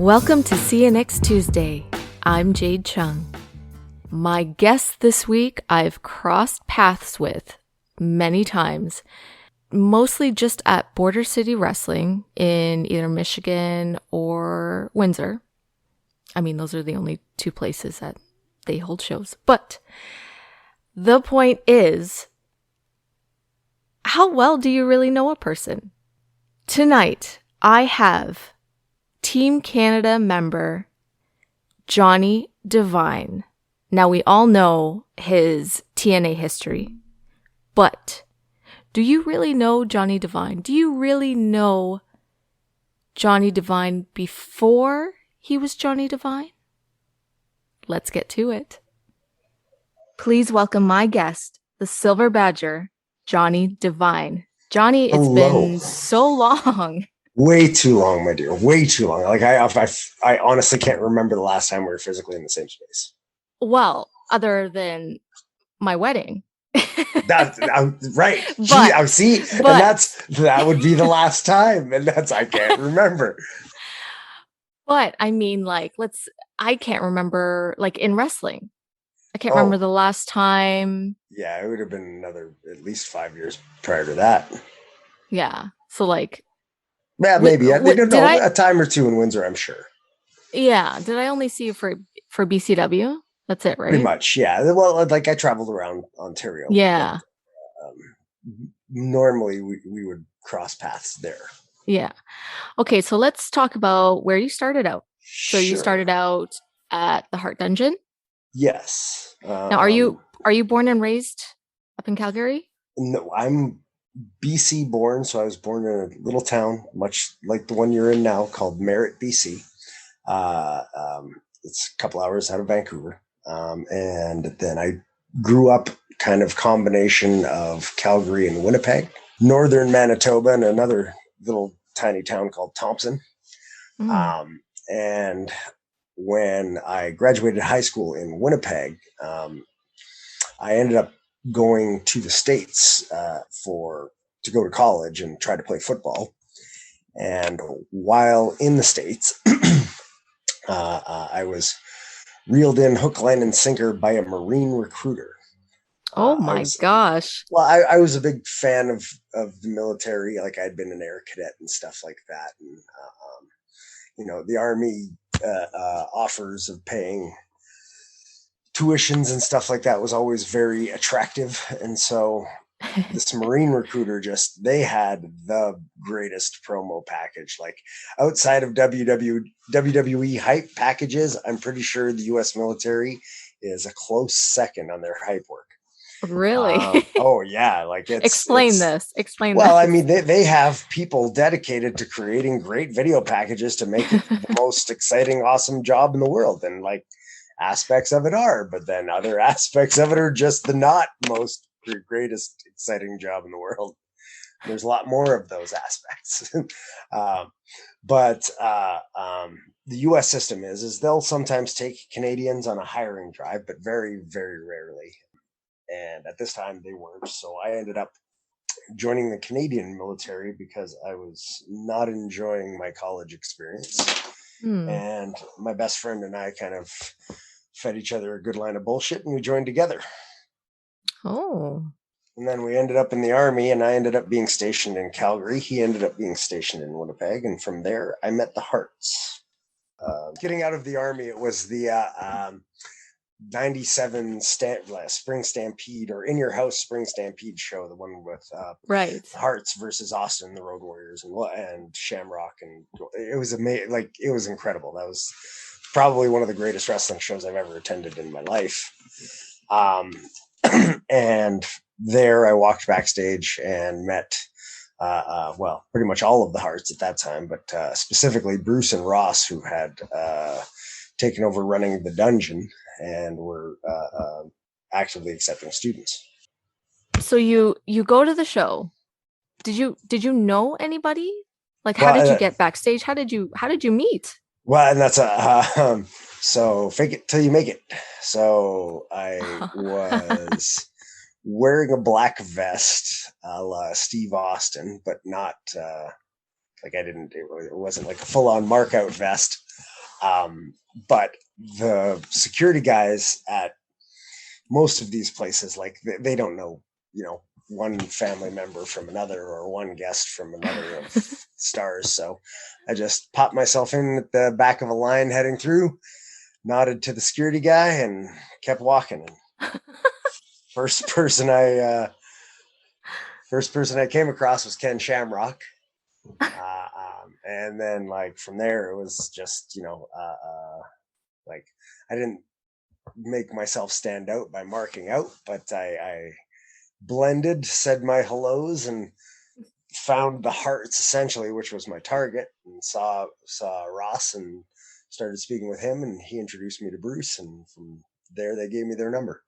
Welcome to See You Next Tuesday. I'm Jade Chung. My guest this week I've crossed paths with many times, mostly just at Border City Wrestling in either Michigan or Windsor. I mean, those are the only two places that they hold shows. But the point is, how well do you really know a person? Tonight, I have Team Canada member Johnny Devine. Now, we all know his TNA history, but do you really know Johnny Devine? Do you really know Johnny Devine before he was Johnny Devine? Let's get to it. Please welcome my guest, the Silver Badger, Johnny Devine. Johnny, it's been so long. Way too long, my dear. Way too long. Like I honestly can't remember the last time we were physically in the same space. Well, other than my wedding. That's right. But, see, and that would be the last time, and I can't remember. But I mean, I can't remember, in wrestling. I can't remember the last time. Yeah, it would have been at least 5 years prior to that. Yeah. So yeah, maybe. A time or two in Windsor, I'm sure. Yeah. Did I only see you for BCW? That's it, right? Pretty much, yeah. Well, I traveled around Ontario. Yeah. But, normally, we would cross paths there. Yeah. Okay, so let's talk about where you started out. So you started out at the Hart Dungeon? Yes. Now, are you born and raised up in Calgary? No, I'm BC born, so I was born in a little town, much like the one you're in now, called Merritt, BC. It's a couple hours out of Vancouver. And then I grew up kind of combination of Calgary and Winnipeg, northern Manitoba, and another little tiny town called Thompson. And when I graduated high school in Winnipeg, I ended up going to the States to go to college and try to play football. And while in the States, I was reeled in hook, line, and sinker by a Marine recruiter. Oh my gosh. Well, I was a big fan of the military. Like, I'd been an air cadet and stuff like that. And, the Army offers of paying tuitions and stuff like that was always very attractive. And so this Marine recruiter they had the greatest promo package. Like, outside of WWE hype packages, I'm pretty sure the U.S. military is a close second on their hype work. Really? Oh yeah. Explain this. Well, I mean, they have people dedicated to creating great video packages to make it the most exciting, awesome job in the world. And aspects of it are, but then other aspects of it are just the not most greatest, exciting job in the world. There's a lot more of those aspects. But the U.S. system is they'll sometimes take Canadians on a hiring drive, but very, very rarely. And at this time they weren't. So I ended up joining the Canadian military because I was not enjoying my college experience. And my best friend and I kind of fed each other a good line of bullshit, and we joined together. Oh. And then we ended up in the Army, and I ended up being stationed in Calgary. He ended up being stationed in Winnipeg. And from there, I met the Harts. Getting out of the Army, it was the 97 Spring Stampede, or In Your House Spring Stampede show, the one with Harts versus Austin, the Road Warriors, and Shamrock. And it was amazing. It was incredible. That was probably one of the greatest wrestling shows I've ever attended in my life. And there I walked backstage and met, pretty much all of the Harts at that time, but specifically Bruce and Ross, who had taken over running the dungeon and were actively accepting students. So you go to the show. Did you know anybody? How did you get backstage? How did you meet? Well, and that's so fake it till you make it. So I was wearing a black vest, a la Steve Austin, but not it wasn't like a full on mark out vest. But the security guys at most of these places, like they don't know, one family member from another or one guest from another of stars. So I just popped myself in at the back of a line heading through, nodded to the security guy, and kept walking. First person I came across was Ken Shamrock. And then like from there, it was just, like I didn't make myself stand out by marking out, but I blended, said my hellos, and found the hearts essentially, which was my target, and saw Ross and started speaking with him, and he introduced me to Bruce, and from there they gave me their number.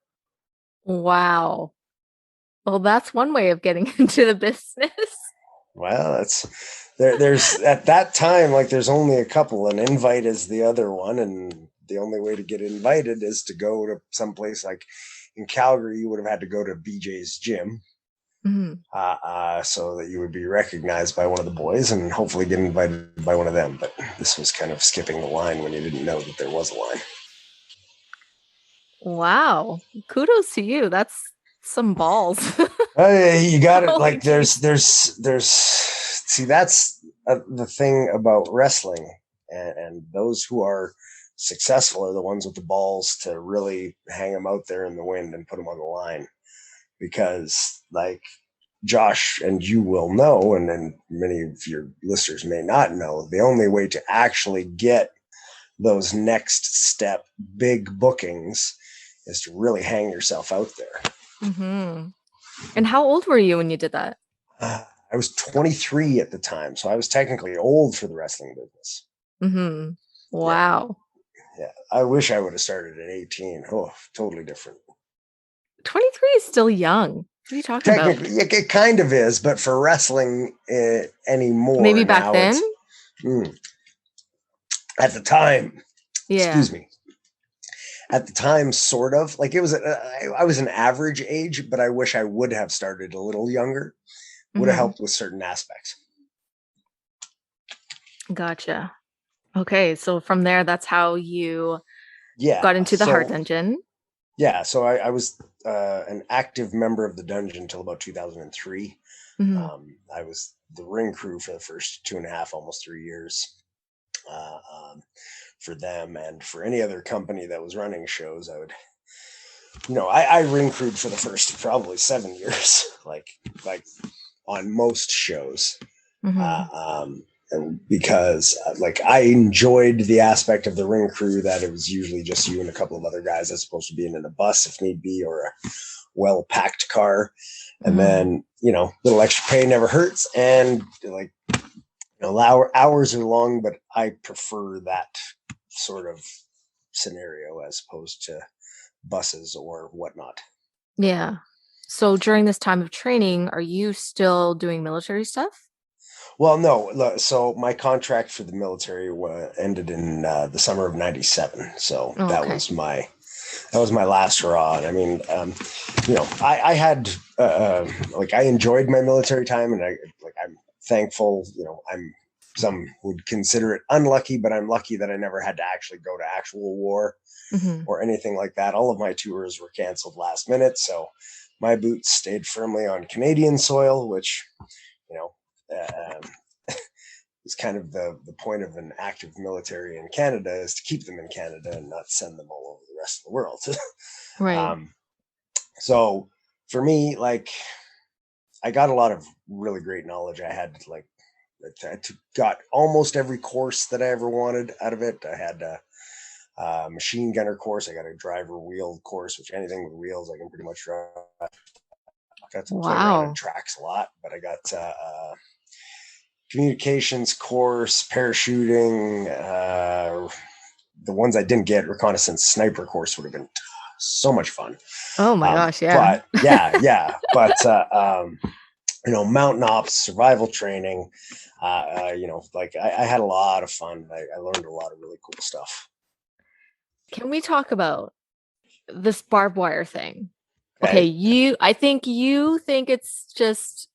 Wow. Well, that's one way of getting into the business. Well, there's at that time, like there's only a couple. An invite is the other one, and the only way to get invited is to go to someplace like in Calgary. You would have had to go to BJ's gym, so that you would be recognized by one of the boys and hopefully get invited by one of them. But this was kind of skipping the line when you didn't know that there was a line. Wow. Kudos to you. That's some balls. You got it. Like there's see, that's the thing about wrestling, and those who are successful are the ones with the balls to really hang them out there in the wind and put them on the line. Because like Josh and you will know, and then many of your listeners may not know, the only way to actually get those next step big bookings is to really hang yourself out there. Mm-hmm. And how old were you when you did that? I was 23 at the time, so I was technically old for the wrestling business. Mm-hmm. Wow. Yeah. I wish I would have started at 18. Oh, totally different. 23 is still young. What are you talking about? Technically, it kind of is, but for wrestling anymore. Maybe back then? At the time, yeah. Excuse me. At the time, sort of. Like it was, I was an average age, but I wish I would have started a little younger. Would have helped with certain aspects. Gotcha. Okay, so from there, that's how you got into the Hart Dungeon. Yeah, so I was an active member of the dungeon until about 2003. I was the ring crew for the first 2.5, almost 3 years for them, and for any other company that was running shows, I would, I ring crewed for the first probably 7 years, like on most shows. And because like I enjoyed the aspect of the ring crew that it was usually just you and a couple of other guys as opposed to being in a bus if need be, or a well-packed car. And then, little extra pay never hurts. And like, hours are long, but I prefer that sort of scenario as opposed to buses or whatnot. Yeah. So during this time of training, are you still doing military stuff? Well, no. So my contract for the military ended in the summer of '97. So that was my last hurrah. And I mean, I had like I enjoyed my military time, and I'm thankful. Some would consider it unlucky, but I'm lucky that I never had to actually go to actual war or anything like that. All of my tours were canceled last minute, so my boots stayed firmly on Canadian soil, which is kind of the point of an active military in Canada, is to keep them in Canada and not send them all over the rest of the world. Right. So for me, like I got a lot of really great knowledge. I had got almost every course that I ever wanted out of it. I had a machine gunner course. I got a driver wheel course, which anything with wheels I can pretty much drive. Got to play around in tracks a lot, but I got communications course, parachuting. The ones I didn't get, reconnaissance sniper course, would have been so much fun. Oh my gosh, yeah. But but mountain ops, survival training. I had a lot of fun. I learned a lot of really cool stuff. Can we talk about this barbed wire thing? Okay, I think you think it's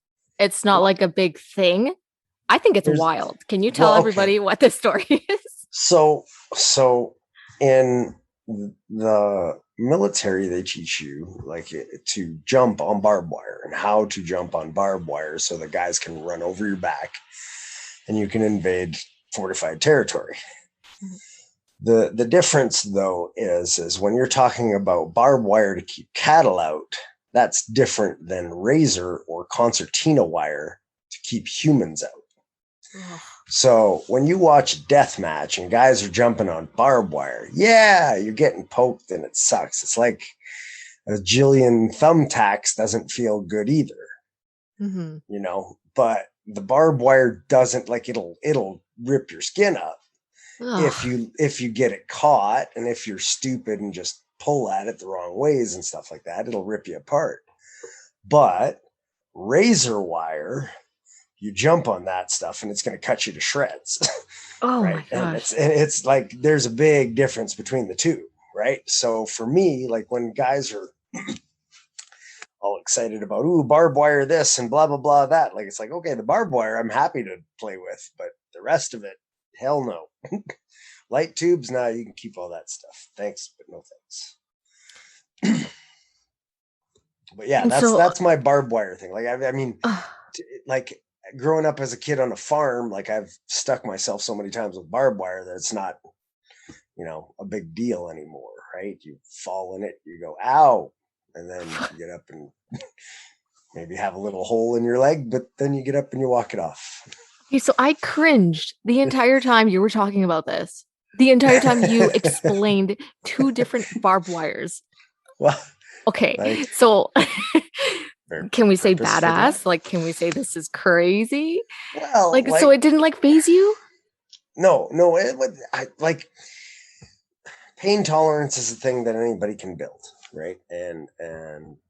not like a big thing. I think it's wild. Can you tell everybody what this story is? So, so in the military, they teach you like to jump on barbed wire and how to jump on barbed wire so the guys can run over your back and you can invade fortified territory. The difference though is when you're talking about barbed wire to keep cattle out, that's different than razor or concertina wire to keep humans out. Ugh. So when you watch a death match and guys are jumping on barbed wire, yeah, you're getting poked and it sucks. It's like a jillion thumbtacks doesn't feel good either, you know, but the barbed wire doesn't, like, it'll rip your skin up if you get it caught, and if you're stupid and just pull at it the wrong ways and stuff like that, it'll rip you apart. But razor wire, you jump on that stuff and it's going to cut you to shreds. Oh Right. my And gosh. it's like there's a big difference between the two, right? So for me, like when guys are all excited about, ooh, barbed wire this and blah blah blah that, like it's like, okay, the barbed wire I'm happy to play with, but the rest of it, hell no. Light tubes, nah, you can keep all that stuff. Thanks, but no thanks. But yeah, And so, that's my barbed wire thing. Like I mean, like growing up as a kid on a farm, like I've stuck myself so many times with barbed wire that it's not, you know, a big deal anymore, right? You fall in it, you go, ow, and then you get up and maybe have a little hole in your leg, but then you get up and you walk it off. okay, so I cringed the entire time you were talking about this. The entire time you explained two different barbed wires. Well, Okay, like so can we say purpose for that? badass? Like, can we say this is crazy? Well, Like, so like it didn't like phase you? no, it would, like pain tolerance is a thing that anybody can build, right? And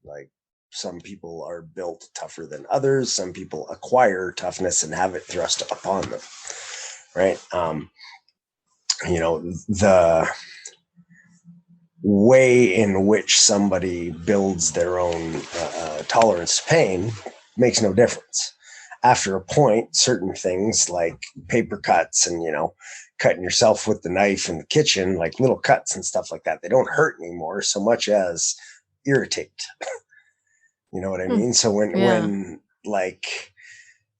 like some people are built tougher than others. Some people acquire toughness and have it thrust upon them, right? You know, the way in which somebody builds their own tolerance to pain makes no difference. After a point, certain things like paper cuts and, you know, cutting yourself with the knife in the kitchen, like little cuts and stuff like that, they don't hurt anymore so much as irritate. You know what I mean? So Yeah. when like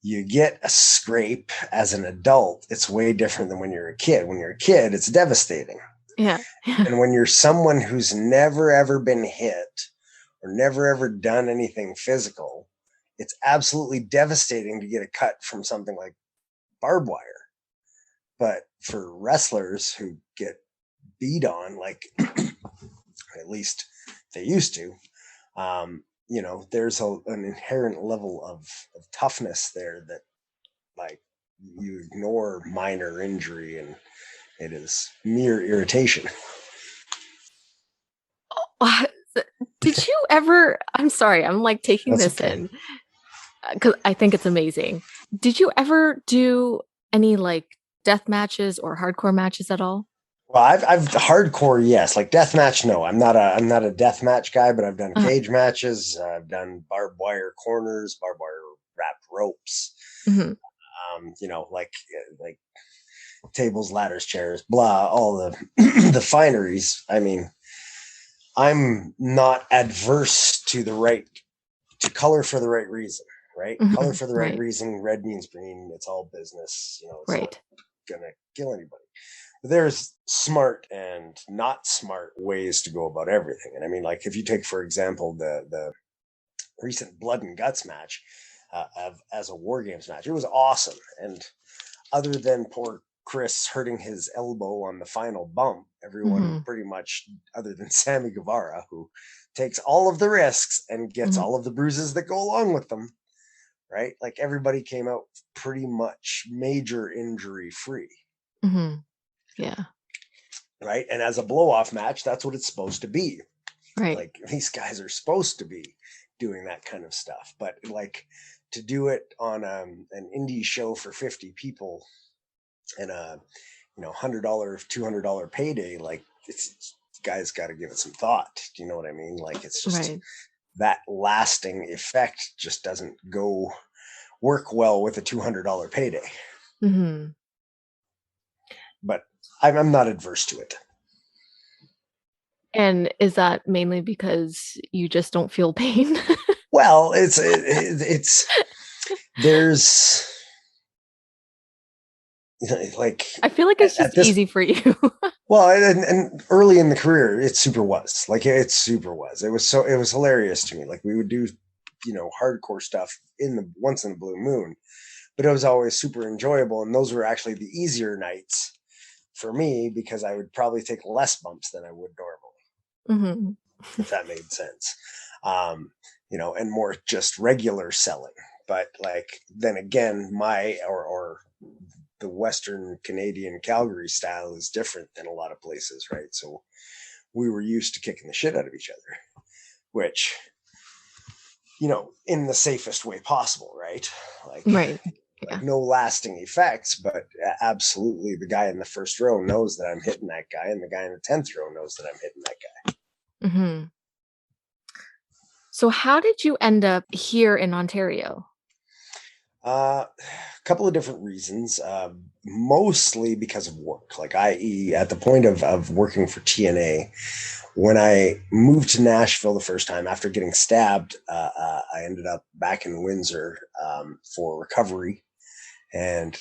you get a scrape as an adult, it's way different than when you're a kid. When you're a kid, it's devastating. Yeah. And when you're someone who's never ever been hit or never ever done anything physical, it's absolutely devastating to get a cut from something like barbed wire. But for wrestlers who get beat on, like at least they used to, you know, there's an inherent level of toughness there that, like, you ignore minor injury and it is mere irritation. Did you ever? I'm sorry, I'm like taking That's this okay. in because I think it's amazing. Did you ever do any like death matches or hardcore matches at all? Well, I've hardcore, yes. Like death match, no. I'm not a death match guy, but I've done Uh, cage matches. I've done barbed wire corners, barbed wire wrapped ropes. mhm. You know, like tables, ladders, chairs, blah, all the the fineries. I mean, I'm not adverse to color for the right reason, right? Color for the right Right, reason. Red means green. It's all business. You know, it's not right. gonna kill anybody. There's smart and not smart ways to go about everything. And I mean, like if you take, for example, the recent Blood and Guts match as a War Games match, it was awesome. And other than poor Chris hurting his elbow on the final bump, everyone Hmm. pretty much, other than Sammy Guevara, who takes all of the risks and gets Hmm. all of the bruises that go along with them, right? Like everybody came out pretty much major injury free. Hmm. Yeah, Right. And as a blow off match, that's what it's supposed to be. right. Like these guys are supposed to be doing that kind of stuff. But like to do it on an indie show for 50 people and a, you know, $100, $200 payday, like it's guys got to give it some thought. Do you know what I mean? Like it's just Right. that lasting effect just doesn't work well with a $200 payday. Hmm. But I'm not adverse to it. And is that mainly because you just don't feel pain? Well, there's like I feel like it's just easy for you. well, and early in the career, it was. It was hilarious to me. Like we would do, hardcore stuff once in the blue moon, but it was always super enjoyable. And those were actually the easier nights for me because I would probably take less bumps than I would normally, if that made sense. And more just regular selling. But like then again, or the Western Canadian Calgary style is different than a lot of places, right? So we were used to kicking the shit out of each other, which, in the safest way possible, right? Like, right. Yeah. Like no lasting effects, but absolutely the guy in the first row knows that I'm hitting that guy, and the guy in the 10th row knows that I'm hitting that guy. Mm-hmm. So how did you end up here in Ontario? A couple of different reasons, mostly because of work, like i.e. at the point of working for TNA. When I moved to Nashville the first time after getting stabbed, I ended up back in Windsor for recovery and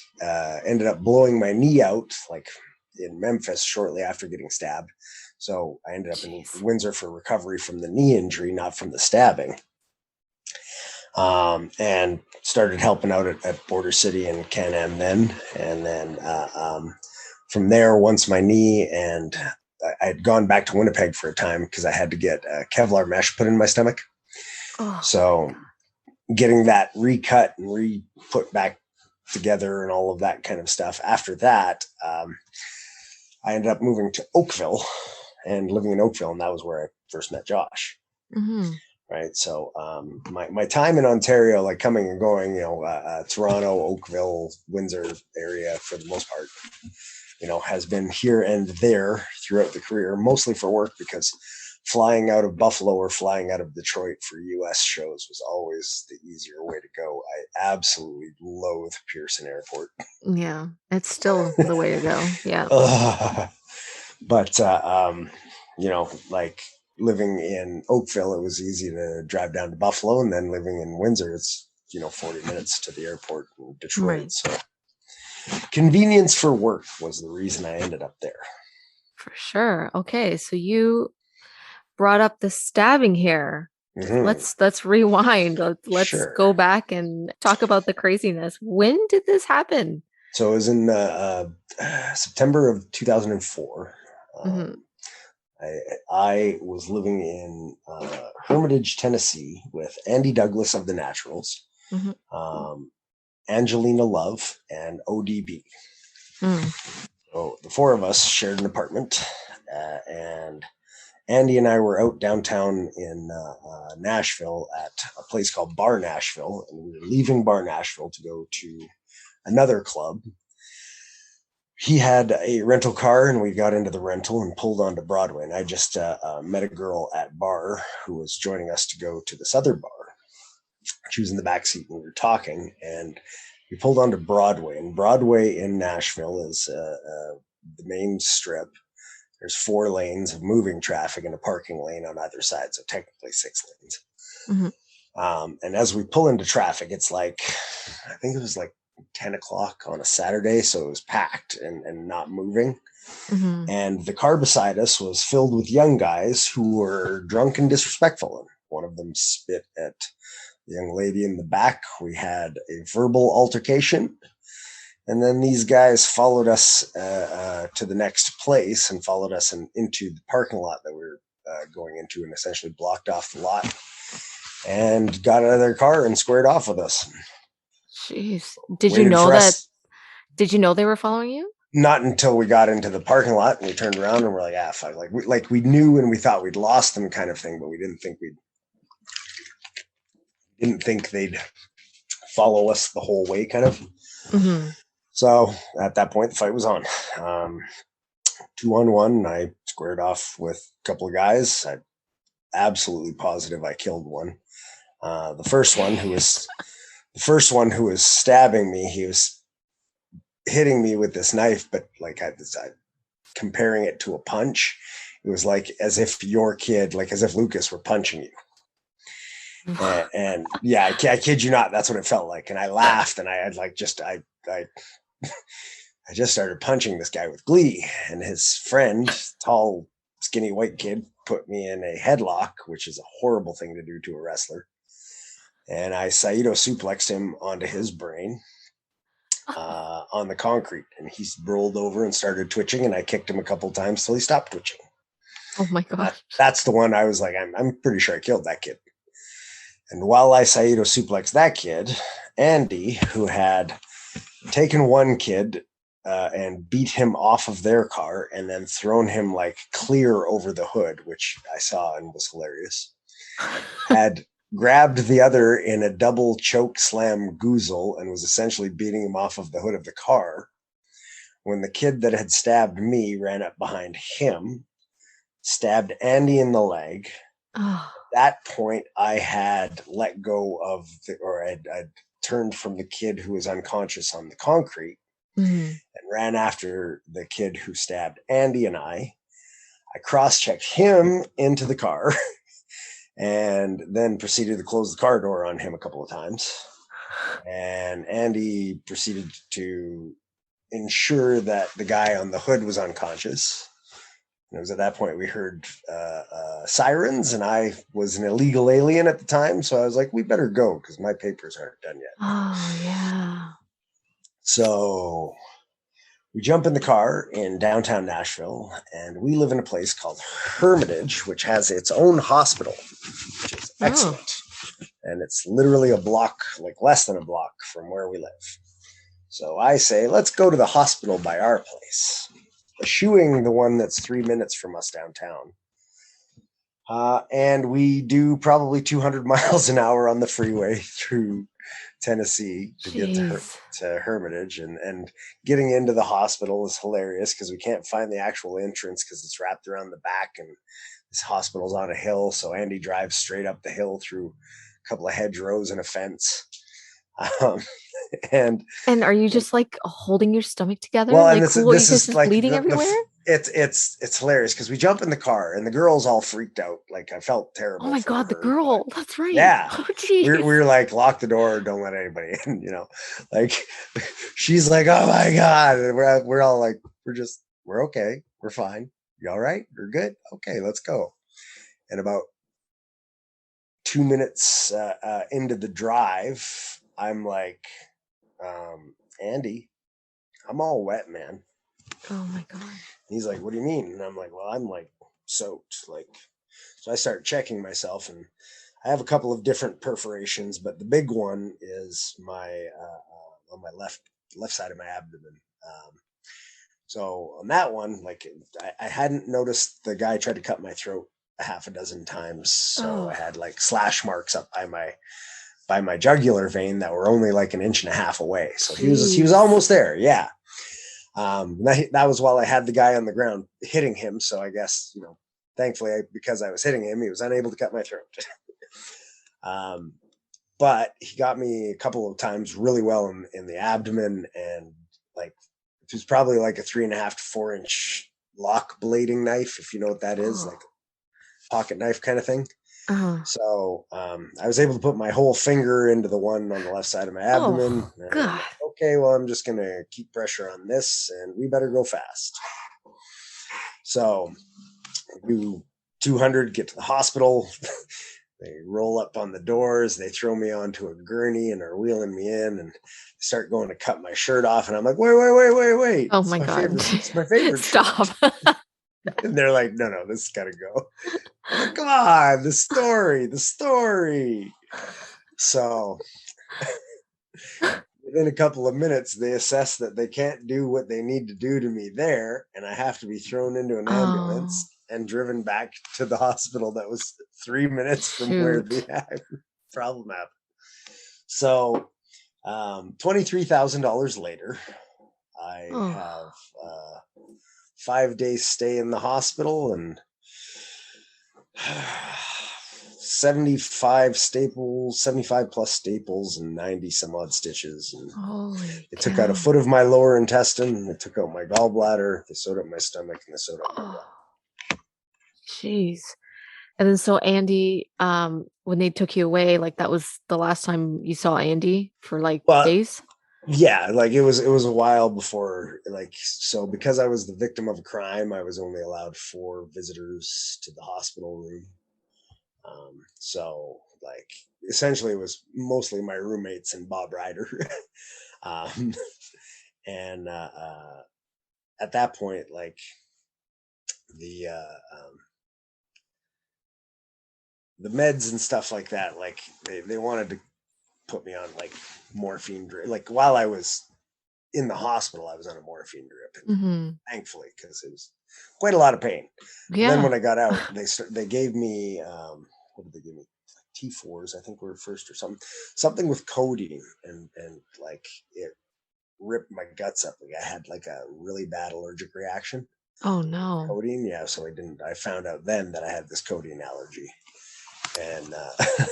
ended up blowing my knee out like in Memphis shortly after getting stabbed. So I ended up in Windsor for recovery from the knee injury, not from the stabbing. And started helping out at Border City and Can-Am then. And then from there, once my knee and I had gone back to Winnipeg for a time because I had to get Kevlar mesh put in my stomach. Oh. So getting that recut and re-put back together and all of that kind of stuff. After that, I ended up moving to Oakville and living in Oakville. And that was where I first met Josh. Mm-hmm. Right. So my time in Ontario, like coming and going, Toronto, Oakville, Windsor area for the most part, has been here and there throughout the career, mostly for work, because flying out of Buffalo or flying out of Detroit for US shows was always the easier way to go. I absolutely loathe Pearson Airport. Yeah, it's still the way to go. Yeah. But, like living in Oakville, it was easy to drive down to Buffalo, and then living in Windsor, it's, 40 minutes to the airport in Detroit. Right. So convenience for work was the reason I ended up there. For sure. Okay. So you brought up the stabbing here. Mm-hmm. Let's rewind. Let's go back and talk about the craziness. When did this happen? So it was in September of 2004. Mm-hmm. I was living in Hermitage, Tennessee with Andy Douglas of the Naturals, mm-hmm. Angelina Love, and ODB. Mm. So the four of us shared an apartment, and Andy and I were out downtown in Nashville at a place called Bar Nashville, and we were leaving Bar Nashville to go to another club. He had a rental car, and we got into the rental and pulled onto Broadway. And I just met a girl at bar who was joining us to go to this other bar. She was in the back seat, and we were talking, and we pulled onto Broadway. And Broadway in Nashville is the main strip. There's 4 lanes of moving traffic and a parking lane on either side, so technically 6 lanes. Mm-hmm. And as we pull into traffic, it's like, I think it was like 10 o'clock on a Saturday, so it was packed and not moving. Mm-hmm. And the car beside us was filled with young guys who were drunk and disrespectful. And one of them spit at the young lady in the back. We had a verbal altercation. And then these guys followed us to the next place and followed us into the parking lot that we were going into, and essentially blocked off the lot and got out of their car and squared off with us. Jeez. Did you know they were following you? Not until we got into the parking lot and we turned around and we're like, fuck. We knew and we thought we'd lost them kind of thing, but we didn't think they'd follow us the whole way kind of. Mm-hmm. So at that point, the fight was on. 2-on-1, and I squared off with a couple of guys. I'm absolutely positive I killed one. The first one who was stabbing me, he was hitting me with this knife, but like I comparing it to a punch. It was like as if your kid, like as if Lucas were punching you. And yeah, I kid you not, that's what it felt like. And I laughed, and I had like I just started punching this guy with glee, and his friend, tall, skinny white kid, put me in a headlock, which is a horrible thing to do to a wrestler. And I Saito suplexed him onto his brain on the concrete, and he rolled over and started twitching, and I kicked him a couple times till he stopped twitching. Oh my gosh. That's the one I was like, I'm pretty sure I killed that kid. And while I Saito suplexed that kid, Andy, who had taken one kid and beat him off of their car and then thrown him like clear over the hood, which I saw and was hilarious, had grabbed the other in a double choke slam goozle and was essentially beating him off of the hood of the car, when the kid that had stabbed me ran up behind him, stabbed Andy in the leg. Oh. At that point, I had let go of I'd turned from the kid who was unconscious on the concrete and ran after the kid who stabbed Andy and I. I cross-checked him into the car and then proceeded to close the car door on him a couple of times. And Andy proceeded to ensure that the guy on the hood was unconscious. And it was at that point we heard sirens, and I was an illegal alien at the time. So I was like, we better go because my papers aren't done yet. Oh, yeah. So we jump in the car in downtown Nashville, and we live in a place called Hermitage, which has its own hospital, which is excellent. And it's literally a block, like less than a block from where we live. So I say, let's go to the hospital by our place, eschewing the one that's 3 minutes from us downtown. And we do probably 200 miles an hour on the freeway through Tennessee to get to Hermitage. And getting into the hospital is hilarious because we can't find the actual entrance because it's wrapped around the back, and this hospital's on a hill. So Andy drives straight up the hill through a couple of hedgerows and a fence. And are you just like holding your stomach together? Well, like, and this is like bleeding everywhere? It's hilarious because we jump in the car and the girl's all freaked out. Like I felt terrible. Oh my God, the girl. That's right. Yeah. Oh, we were like, lock the door, don't let anybody in, like she's like, oh my God. And we're all like, we're okay. We're fine. You all right? You're good? Okay, let's go. And about 2 minutes into the drive, I'm like, Andy, I'm all wet, man. Oh my God. And he's like, what do you mean? And I'm like, well, I'm like soaked. So I start checking myself, and I have a couple of different perforations, but the big one is my on my left side of my abdomen. So on that one, like I hadn't noticed the guy tried to cut my throat a half a dozen times. So I had like slash marks up by my jugular vein that were only like an inch and a half away. So he was almost there. Yeah. That was while I had the guy on the ground hitting him. So I guess, thankfully because I was hitting him, he was unable to cut my throat. But he got me a couple of times really well in the abdomen, and like, it was probably like a 3.5 to 4 inch lock blading knife, if you know what that is, like a pocket knife kind of thing. So I was able to put my whole finger into the one on the left side of my abdomen. Oh, God. Okay, well, I'm just going to keep pressure on this, and we better go fast. So do 200, get to the hospital. They roll up on the doors. They throw me onto a gurney and are wheeling me in, and start going to cut my shirt off. And I'm like, wait. Oh my God. It's my favorite. Stop. And they're like, no, this has got to go. I'm like, come on, the story. So within a couple of minutes, they assess that they can't do what they need to do to me there, and I have to be thrown into an ambulance and driven back to the hospital that was 3 minutes from where the problem happened. So $23,000 later, I have 5 days stay in the hospital and 75 staples, 75 plus staples, and 90 some odd stitches. And Holy they took out a cow. foot of my lower intestine. They took out my gallbladder. They sewed up my stomach, and they sewed up my gut. Oh, jeez. And then so Andy, when they took you away, like that was the last time you saw Andy for like Well, days? yeah, like it was a while before, like, so because I was the victim of a crime, I was only allowed 4 visitors to the hospital room. So like essentially it was mostly my roommates and Bob Ryder. um, and at that point, like the the meds and stuff like that, like they wanted to put me on like morphine drip. Like while I was in the hospital, I was on a morphine drip, and thankfully, because it was quite a lot of pain. And then when Yeah. I got out, they gave me what did they give me? T4s, I think were first, or something with codeine, and like it ripped my guts up. Like I had like a really bad allergic reaction Oh to no. codeine. Yeah, so I found out then that I had this codeine allergy, and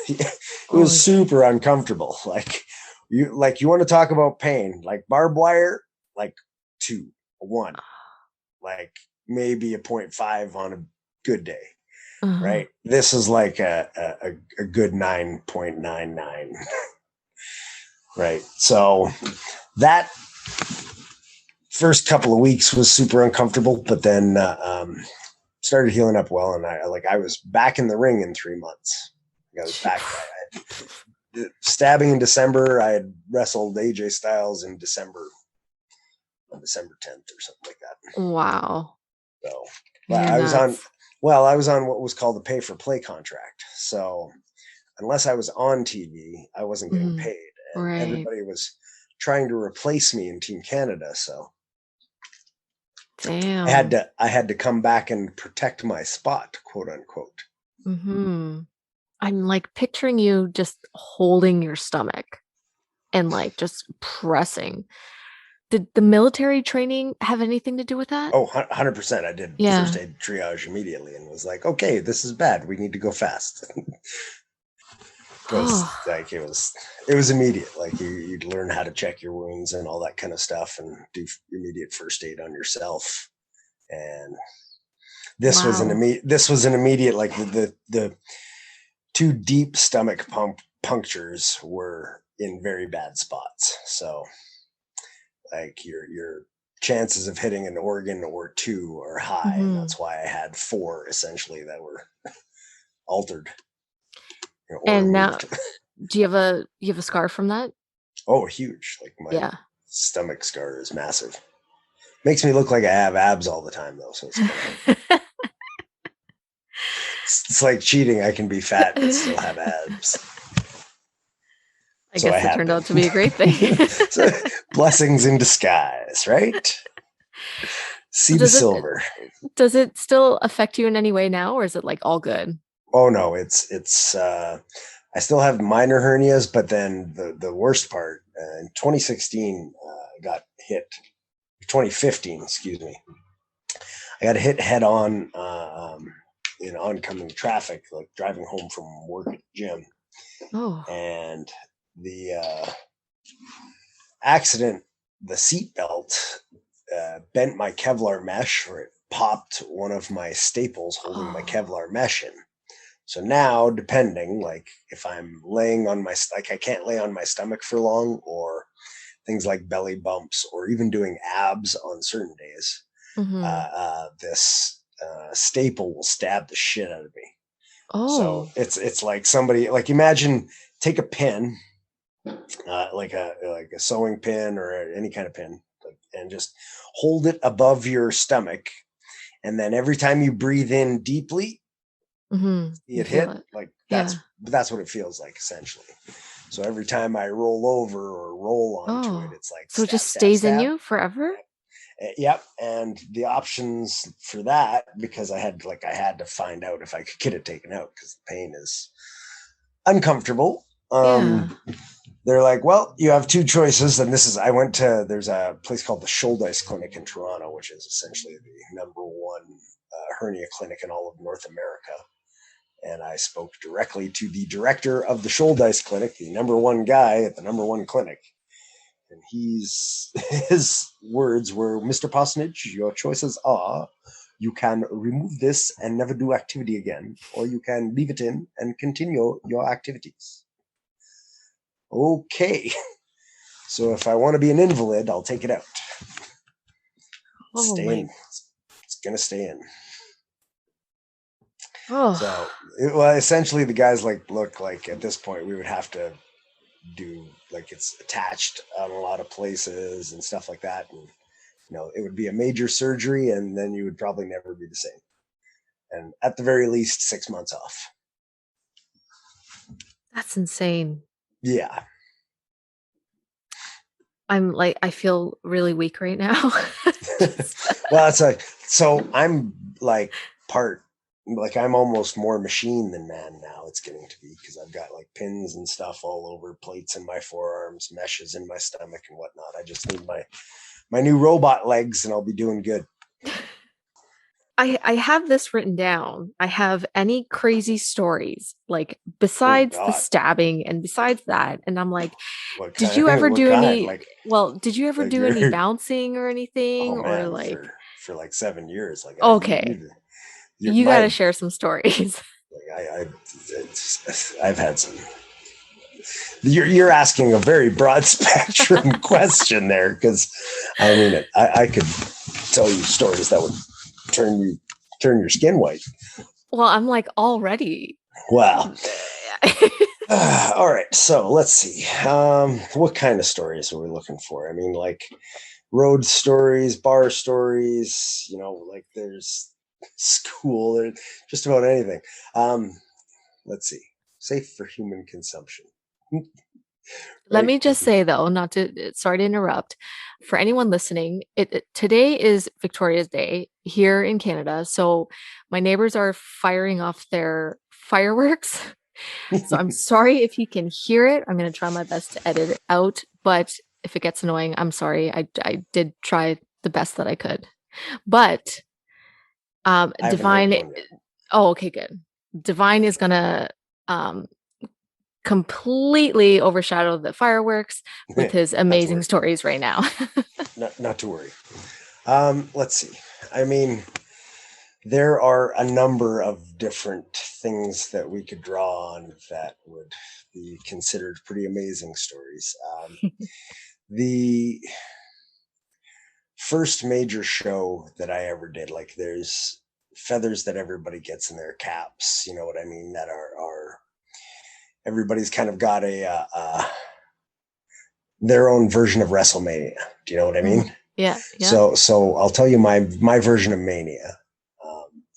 it was Holy. super uncomfortable. You want to talk about pain, like barbed wire, like 2, a 1, like maybe a 0.5 on a good day. Uh-huh. Right. This is like a good 9.99. Right. So that first couple of weeks was super uncomfortable, but then started healing up well. And I was back in the ring in 3 months. I was back. Stabbing in December. I had wrestled AJ Styles in December, on December 10th or something like that. Wow. So You're I was on, nuts. I was on what was called the pay for play contract. So unless I was on TV, I wasn't getting paid, and Right. everybody was trying to replace me in Team Canada. So Damn. I had to come back and protect my spot, quote unquote. I'm like picturing you just holding your stomach and like just pressing. Did the military training have anything to do with that? Oh, 100%. I did first Yeah. aid triage immediately and was like, okay, this is bad. We need to go fast. Because Oh, like it was immediate. Like you'd learn how to check your wounds and all that kind of stuff, and do immediate first aid on yourself. And wow. this was an immediate, like the 2 deep stomach punctures were in very bad spots. So like your chances of hitting an organ or 2 are high, and hmm that's why I had 4 essentially that were altered, or And now, removed. do you have a scar from that? Oh, huge! Like my Yeah. stomach scar is massive. Makes me look like I have abs all the time though, so it's kind of it's like cheating. I can be fat but still have abs. I So I guess it have turned been. out to be a great thing. So, blessings in disguise, right? So See the silver. does it still affect you in any way now, or is it like all good? Oh no, it's I still have minor hernias, but then the worst part, in 2016, I got hit. 2015, excuse me. I got hit head on in oncoming traffic, like driving home from work at the gym, Oh. and the accident, the seat belt bent my Kevlar mesh, or it popped one of my staples holding my Oh. Kevlar mesh in. So now, depending, like if I'm laying on like I can't lay on my stomach for long, or things like belly bumps, or even doing abs on certain days, hmm this staple will stab the shit out of me. So Oh. it's like somebody, like imagine, take a pin, like a sewing pin or any kind of pin, like, and just hold it above your stomach, and then every time you breathe in deeply, see You it feel hit, it. like Yeah. that's what it feels like essentially. So every time I roll over or roll onto it, Oh. it's like So it just stab, stab, stays in stab. you forever? Yep. And the options for that, because I had to find out if I could get it taken out, because the pain is uncomfortable. Yeah. They're like, well, you have 2 choices. And there's a place called the Shouldice Clinic in Toronto, which is essentially the #1 hernia clinic in all of North America. And I spoke directly to the director of the Shouldice Clinic, the number one guy at the number one clinic. And his words were, Mr. Parsonage, your choices are, you can remove this and never do activity again, or you can leave it in and continue your activities. Okay. So if I want to be an invalid, I'll take it out. Stay in. It's going to stay in. Oh. So, essentially the guy's like, look, like at this point we would have to do, like, it's attached on a lot of places and stuff like that. And, it would be a major surgery and then you would probably never be the same. And at the very least, 6 months off. That's insane. Yeah. I feel really weak right now. Well, it's like, so I'm like I'm almost more machine than man now. It's getting to be, because I've got like pins and stuff all over, plates in my forearms, meshes in my stomach and whatnot. I just need my new robot legs and I'll be doing good. I have this written down. I have any crazy stories, like besides the stabbing and besides that. And I'm like, did you ever do any, did you ever do any bouncing or anything? Oh, man, or like for like 7 years. Like, okay. You got to share some stories. I've had some. You're asking a very broad spectrum question there, because I mean, I could tell you stories that would turn your skin white. Well, I'm like already. Wow. All right, so let's see. What kind of stories are we looking for? I mean, like road stories, bar stories. Like there's school, and just about anything. Let's see. Safe for human consumption. Let me just say, though, sorry to interrupt. For anyone listening, today is Victoria's Day here in Canada. So my neighbors are firing off their fireworks. So I'm sorry if you can hear it. I'm going to try my best to edit it out. But if it gets annoying, I'm sorry. I did try the best that I could. But Devine. Oh, okay, good. Devine is going to completely overshadow the fireworks with his amazing stories right now. not to worry. Let's see. I mean, there are a number of different things that we could draw on that would be considered pretty amazing stories. The first major show that I ever did, like there's feathers that everybody gets in their caps, you know what I mean, that are everybody's kind of got their own version of WrestleMania. Do you know what I mean? Yeah. So I'll tell you my version of Mania.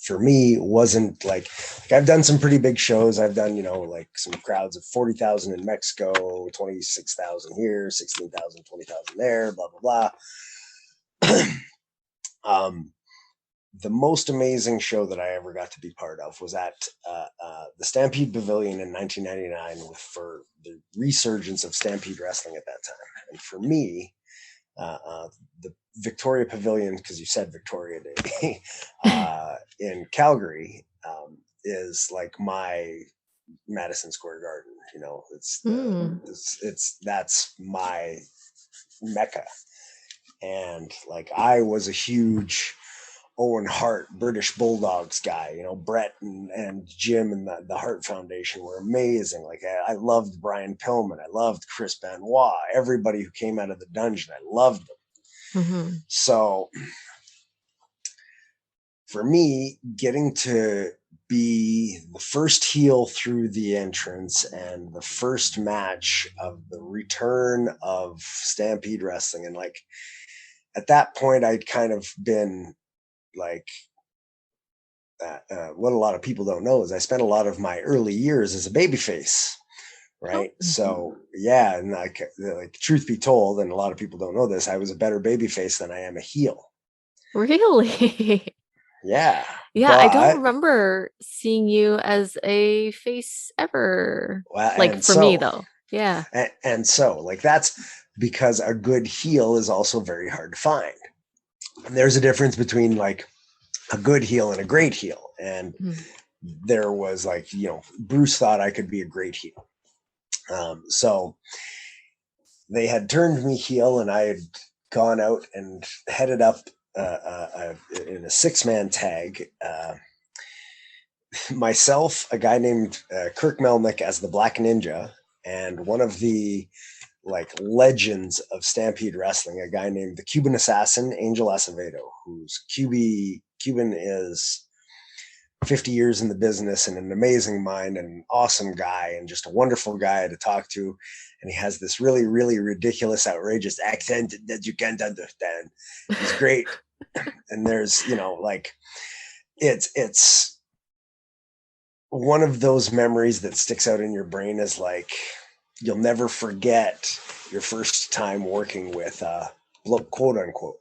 For me, wasn't like I've done some pretty big shows. I've done, like some crowds of 40,000 in Mexico, 26,000 here, 16,000, 20,000 there, blah, blah, blah. The most amazing show that I ever got to be part of was at the Stampede Pavilion in 1999 for the resurgence of Stampede Wrestling at that time. And for me, the Victoria Pavilion, because you said Victoria Day, in Calgary is like my Madison Square Garden. That's my Mecca. And like I was a huge Owen Hart, British Bulldogs guy, Brett and Jim and the Hart Foundation were amazing. Like I loved Brian Pillman. I loved Chris Benoit. Everybody who came out of the dungeon, I loved them. Mm-hmm. So for me, getting to be the first heel through the entrance and the first match of the return of Stampede Wrestling. And like at that point, I'd kind of been like, what a lot of people don't know is I spent a lot of my early years as a babyface, right? Oh. So yeah, and like truth be told, and a lot of people don't know this, I was a better babyface than I am a heel. Really? Yeah. Yeah, I don't remember seeing you as a face ever. Well, like for me though. Yeah. And so like that's because a good heel is also very hard to find. And there's a difference between like a good heel and a great heel. And there was like, Bruce thought I could be a great heel. So they had turned me heel, and I had gone out and headed up in a 6-man tag. Myself, a guy named Kirk Melnick as the Black Ninja, and one of the like legends of Stampede Wrestling, a guy named the Cuban Assassin, Angel Acevedo, who's Cuban is 50 years in the business and an amazing mind and an awesome guy and just a wonderful guy to talk to. And he has this really, really ridiculous, outrageous accent that you can't understand. He's great. And there's, like it's one of those memories that sticks out in your brain is like, you'll never forget your first time working with quote unquote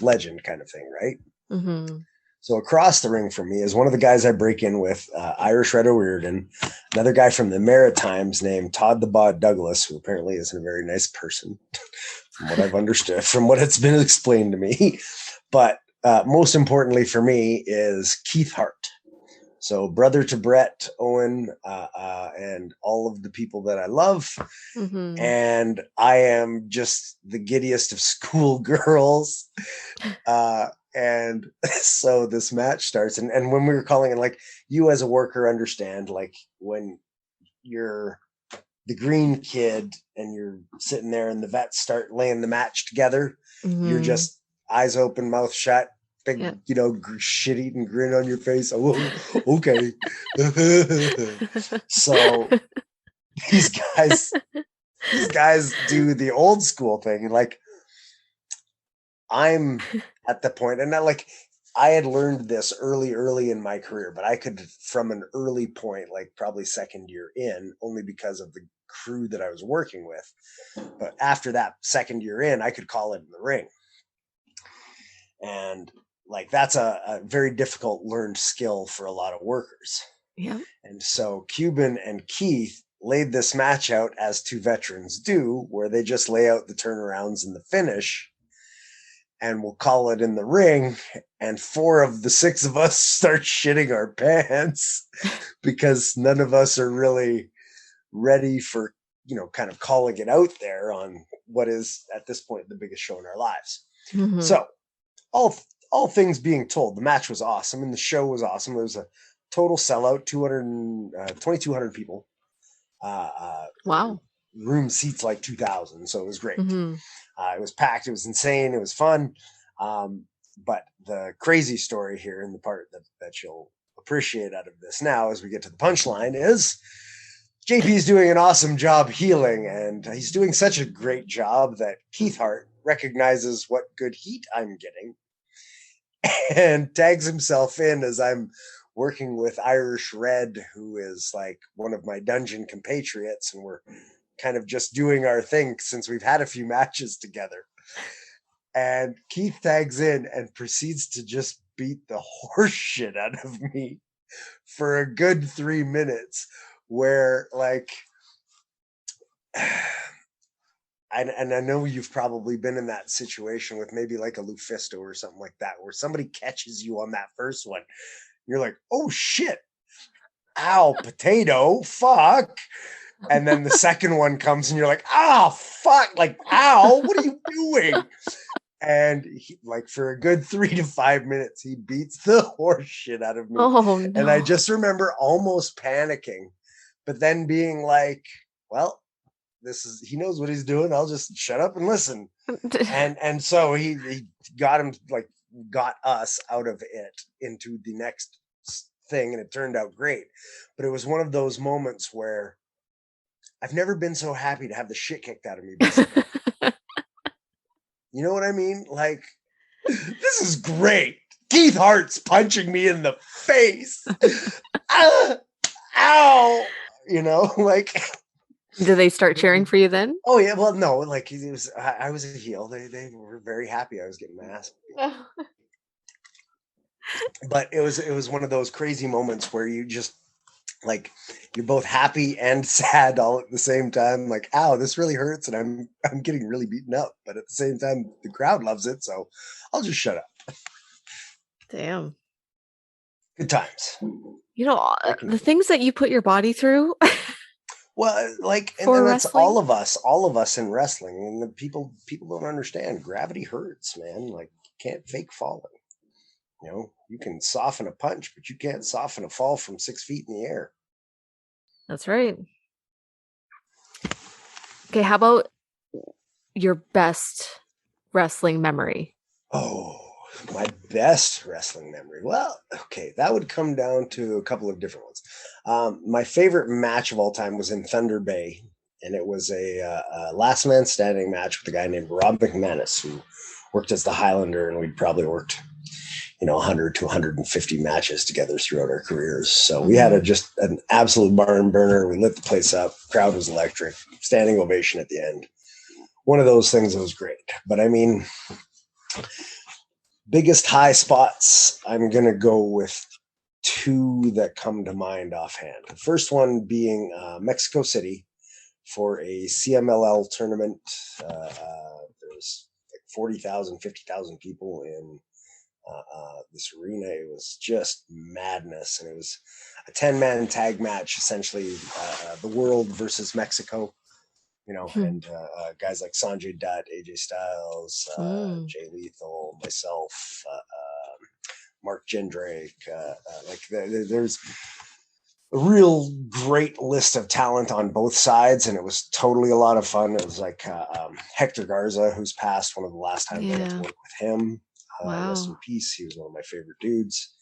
legend kind of thing, right? Mm-hmm. So across the ring from me is one of the guys I break in with, Irish Red O'Riordan, another guy from the Maritimes named Todd the Bod Douglas, who apparently isn't a very nice person, from what I've understood, from what it's been explained to me. But most importantly for me is Keith Hart. So brother to Brett, Owen, and all of the people that I love. Mm-hmm. And I am just the giddiest of schoolgirls. And so this match starts. And when we were calling it, like, you as a worker understand, like, when you're the green kid and you're sitting there and the vets start laying the match together, you're just eyes open, mouth shut, big, shit-eating grin on your face. Oh, okay. So these guys do the old school thing. Like, I'm at the point, and not like I had learned this early in my career, but I could, from an early point, like probably second year in, only because of the crew that I was working with. But after that second year in, I could call it in the ring. And like, that's a very difficult learned skill for a lot of workers. Yeah. And so Cuban and Keith laid this match out as two veterans do, where they just lay out the turnarounds and the finish, and we'll call it in the ring. And 4 of the 6 of us start shitting our pants because none of us are really ready for, kind of calling it out there on what is at this point the biggest show in our lives. Mm-hmm. So all things being told, the match was awesome and the show was awesome. It was a total sellout, 2,200 people. Wow. Room seats like 2,000. So it was great. Mm-hmm. It was packed. It was insane. It was fun. But the crazy story here, and the part that you'll appreciate out of this now as we get to the punchline, is JP's doing an awesome job healing, and he's doing such a great job that Keith Hart recognizes what good heat I'm getting and tags himself in as I'm working with Irish Red, who is like one of my dungeon compatriots, and we're kind of just doing our thing since we've had a few matches together. And Keith tags in and proceeds to just beat the horse shit out of me for a good 3 minutes, where like, and I know you've probably been in that situation with maybe like a Lufisto or something like that, where somebody catches you on that first one. You're like, oh shit, ow, potato, fuck. And then the second one comes and you're like, oh, fuck, like, ow, what are you doing? And he, like, for a good 3 to 5 minutes, he beats the horse shit out of me. Oh, no. And I just remember almost panicking, but then being like, well, he knows what he's doing. I'll just shut up and listen. and so he got us out of it into the next thing. And it turned out great. But it was one of those moments where I've never been so happy to have the shit kicked out of me. You know what I mean? Like, this is great. Keith Hart's punching me in the face. Ow! Like. Did they start cheering for you then? Oh yeah, well no, like I was a heel. They were very happy I was getting my ass beat. But it was one of those crazy moments where you just, like, you're both happy and sad all at the same time. Like, ow, this really hurts, and I'm getting really beaten up. But at the same time, the crowd loves it, so I'll just shut up. Damn. Good times. You know, the things that you put your body through. Well, like, and that's wrestling? all of us in wrestling. And the people don't understand. Gravity hurts, man. Like, you can't fake falling. You know, you can soften a punch, but you can't soften a fall from 6 feet in the air. That's right. Okay, how about your best wrestling memory? Oh, my best wrestling memory. Well, okay, that would come down to a couple of different ones. My favorite match of all time was in Thunder Bay, and it was a last man standing match with a guy named Rob McManus, who worked as the Highlander, and we'd probably worked 100 to 150 matches together throughout our careers. So we had just an absolute barn burner. We lit the place up. Crowd was electric. Standing ovation at the end. One of those things that was great. But I mean, biggest high spots, I'm going to go with two that come to mind offhand. The first one being Mexico City for a CMLL tournament. There was like 40,000, 50,000 people in this arena. It was just madness, and it was a 10-man tag match, essentially the world versus Mexico, and guys like Sanjay Dutt, AJ Styles, Jay Lethal, myself, Mark Jendrake, there's a real great list of talent on both sides, and it was totally a lot of fun. It was like Hector Garza, who's passed, one of the last times I got to work with him. Rest in peace. He was one of my favorite dudes.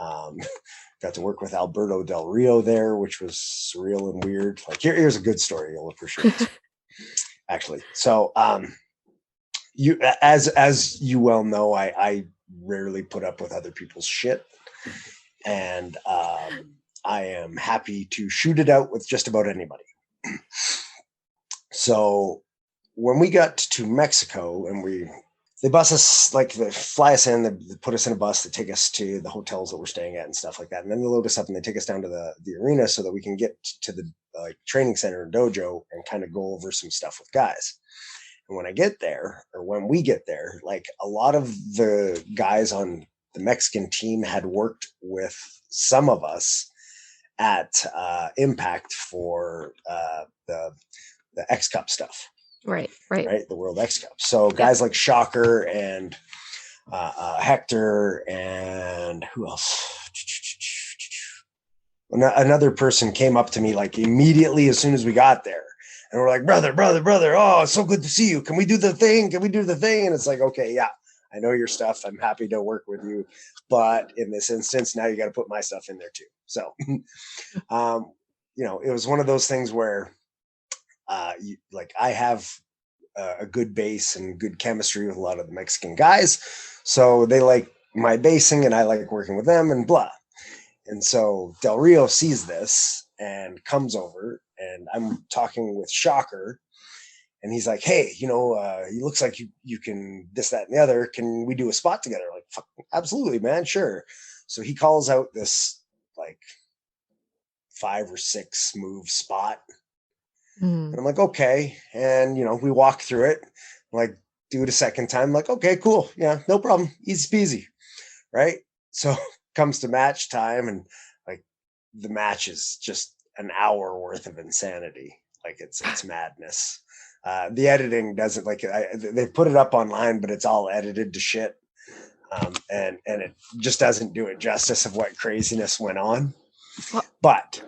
Got to work with Alberto Del Rio there, which was surreal and weird. Like, here's a good story you'll appreciate, actually. So, you, as you well know, I rarely put up with other people's shit, and I am happy to shoot it out with just about anybody. So, when we got to Mexico, and they bus us, like, they fly us in, they put us in a bus to take us to the hotels that we're staying at and stuff like that. And then they load us up and they take us down to the arena so that we can get to the training center and dojo and kind of go over some stuff with guys. And when we get there, like, a lot of the guys on the Mexican team had worked with some of us at Impact for the X Cup stuff. Right. The World X Cup. So guys like Shocker and Hector and who else? Another person came up to me like immediately as soon as we got there, and we're like, brother. Oh, it's so good to see you. Can we do the thing? And it's like, okay, yeah, I know your stuff. I'm happy to work with you, but in this instance, now you got to put my stuff in there too. So, it was one of those things where. I have a good base and good chemistry with a lot of the Mexican guys. So they like my basing and I like working with them and blah. And so Del Rio sees this and comes over, and I'm talking with Shocker, and he's like, hey, he looks like you can this, that, and the other. Can we do a spot together? Like, fuck, absolutely, man. Sure. So he calls out this like 5 or 6 move spot. And I'm like, okay. And, we walk through it, like, do it a second time. I'm like, okay, cool. Yeah, no problem. Easy peasy. Right. So comes to match time, and like the match is just an hour worth of insanity. Like, it's madness. The editing doesn't they put it up online, but it's all edited to shit. And it just doesn't do it justice of what craziness went on. But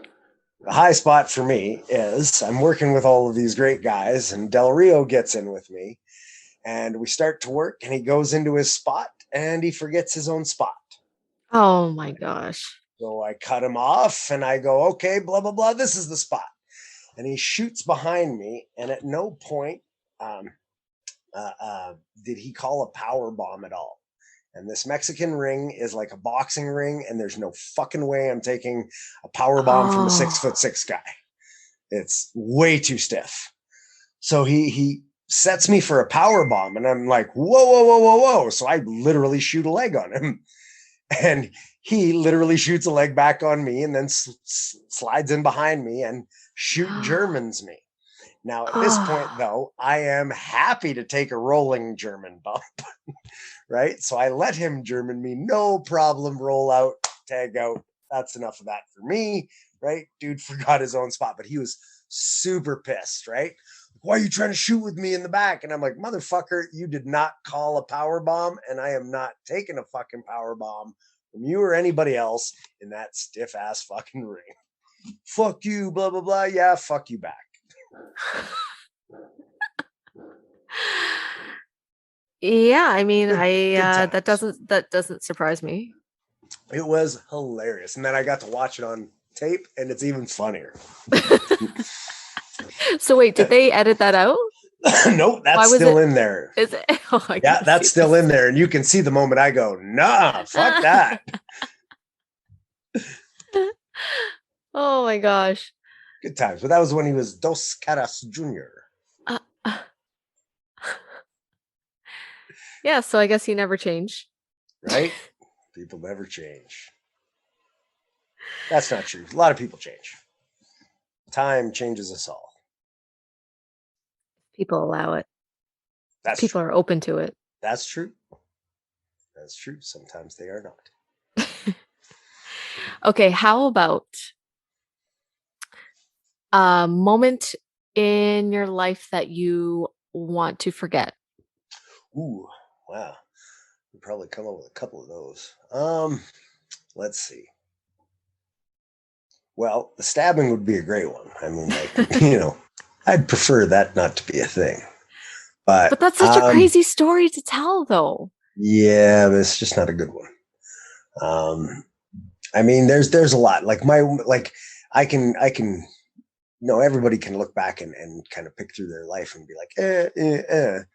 the high spot for me is I'm working with all of these great guys, and Del Rio gets in with me, and we start to work, and he goes into his spot and he forgets his own spot. Oh my gosh. So I cut him off and I go, okay, blah, blah, blah. This is the spot. And he shoots behind me. And at no point did he call a power bomb at all. And this Mexican ring is like a boxing ring, and there's no fucking way I'm taking a power bomb from a 6'6" guy. It's way too stiff. So he sets me for a power bomb, and I'm like, whoa. So I literally shoot a leg on him, and he literally shoots a leg back on me, and then slides in behind me and Germans me. Now, at this point, though, I am happy to take a rolling German bump, right? So I let him German me, no problem, roll out, tag out. That's enough of that for me, right? Dude forgot his own spot, but he was super pissed, right? Why are you trying to shoot with me in the back? And I'm like, motherfucker, you did not call a power bomb, and I am not taking a fucking power bomb from you or anybody else in that stiff ass fucking ring. Fuck you, blah blah blah. Yeah, fuck you back. Yeah, I mean, that doesn't surprise me. It was hilarious, and then I got to watch it on tape, and it's even funnier. So wait, did they edit that out? Nope, that's still in there. Is it? Oh, yeah, that's still in there, and you can see the moment I go, nah, fuck that. Oh my gosh. Good times. But that was when he was Dos Caras Jr. Yeah, so I guess he never changed. Right? People never change. That's not true. A lot of people change. Time changes us all. People allow it. People true. are open to it. That's true. That's true. Sometimes they are not. Okay, how about a moment in your life that you want to forget? Ooh, wow. We'll probably come up with a couple of those. Let's see. Well, the stabbing would be a great one. I mean, like, I'd prefer that not to be a thing. But that's such a crazy story to tell, though. Yeah, but it's just not a good one. I mean, there's a lot. Everybody can look back and kind of pick through their life and be like, The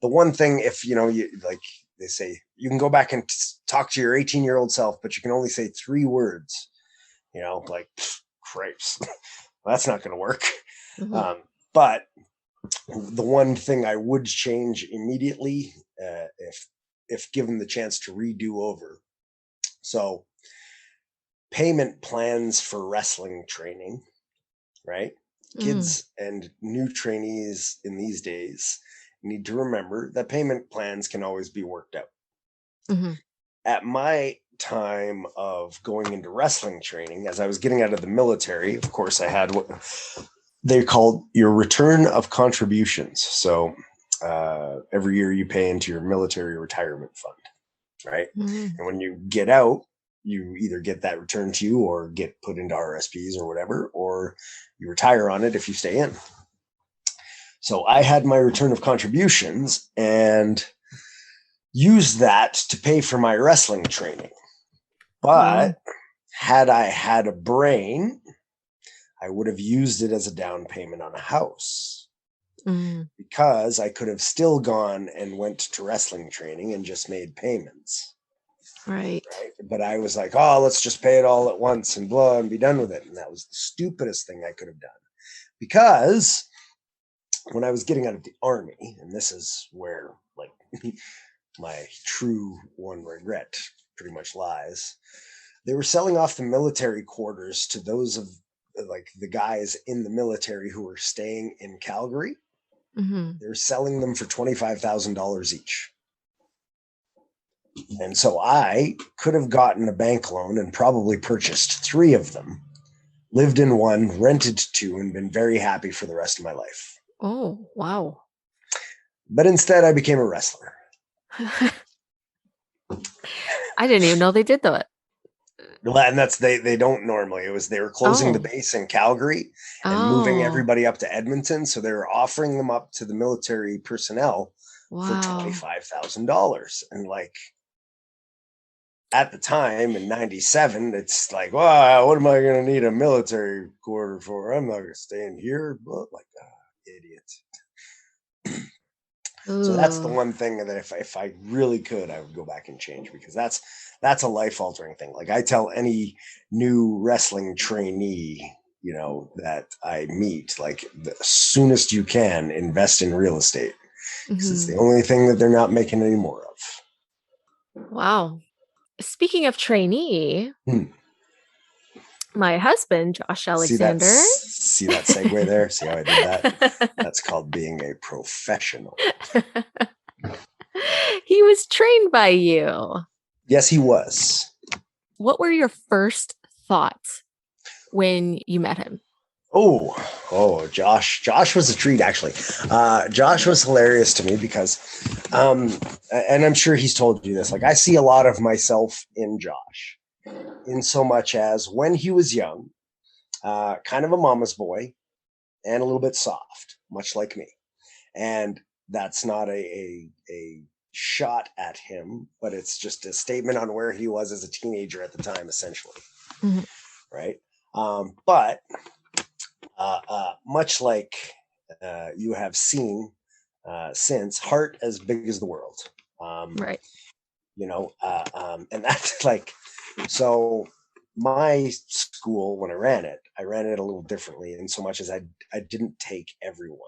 one thing, if you like, they say you can go back and talk to your 18-year-old self, but you can only say 3 words. Like, cripes. Well, that's not going to work. Mm-hmm. But the one thing I would change immediately, if given the chance to redo over. So, payment plans for wrestling training, right? Kids and new trainees in these days need to remember that payment plans can always be worked out. Mm-hmm. At my time of going into wrestling training, as I was getting out of the military, of course, I had what they called your return of contributions. So every year you pay into your military retirement fund, right? Mm-hmm. And when you get out, you either get that returned to you or get put into RSPs or whatever, or you retire on it if you stay in. So I had my return of contributions and used that to pay for my wrestling training. But had I had a brain, I would have used it as a down payment on a house. Because I could have still gone and went to wrestling training and just made payments. Right. But I was like, let's just pay it all at once and be done with it. And that was the stupidest thing I could have done. Because when I was getting out of the army, and this is where like my true one regret pretty much lies, they were selling off the military quarters to those of like the guys in the military who were staying in Calgary. Mm-hmm. They were selling them for $25,000 each. And so I could have gotten a bank loan and probably purchased 3 of them, lived in one, rented 2, and been very happy for the rest of my life. Oh, wow. But instead, I became a wrestler. I didn't even know they did that. And that's they don't normally. They were closing the base in Calgary and moving everybody up to Edmonton. So they were offering them up to the military personnel for $25,000. And like at the time in 97, it's like, wow, what am I going to need a military quarter for? I'm not going to stay in here. But like, idiot. So that's the one thing that if I really could, I would go back and change, because that's a life-altering thing. Like I tell any new wrestling trainee, that I meet, like the soonest you can, invest in real estate, because it's the only thing that they're not making any more of. Wow. Speaking of trainee, my husband, Josh Alexander. See that segue there? See how I did that? That's called being a professional. He was trained by you. Yes, he was. what were your first thoughts when you met him? Josh was a treat, actually. Josh was hilarious to me because, and I'm sure he's told you this, like I see a lot of myself in Josh, in so much as when he was young, kind of a mama's boy and a little bit soft, much like me. And that's not a shot at him, but it's just a statement on where he was as a teenager at the time, essentially. Mhm. Right. But much like you have seen since Heart as Big as the World. Right. And that's like, so my school, when I ran it a little differently in so much as I didn't take everyone.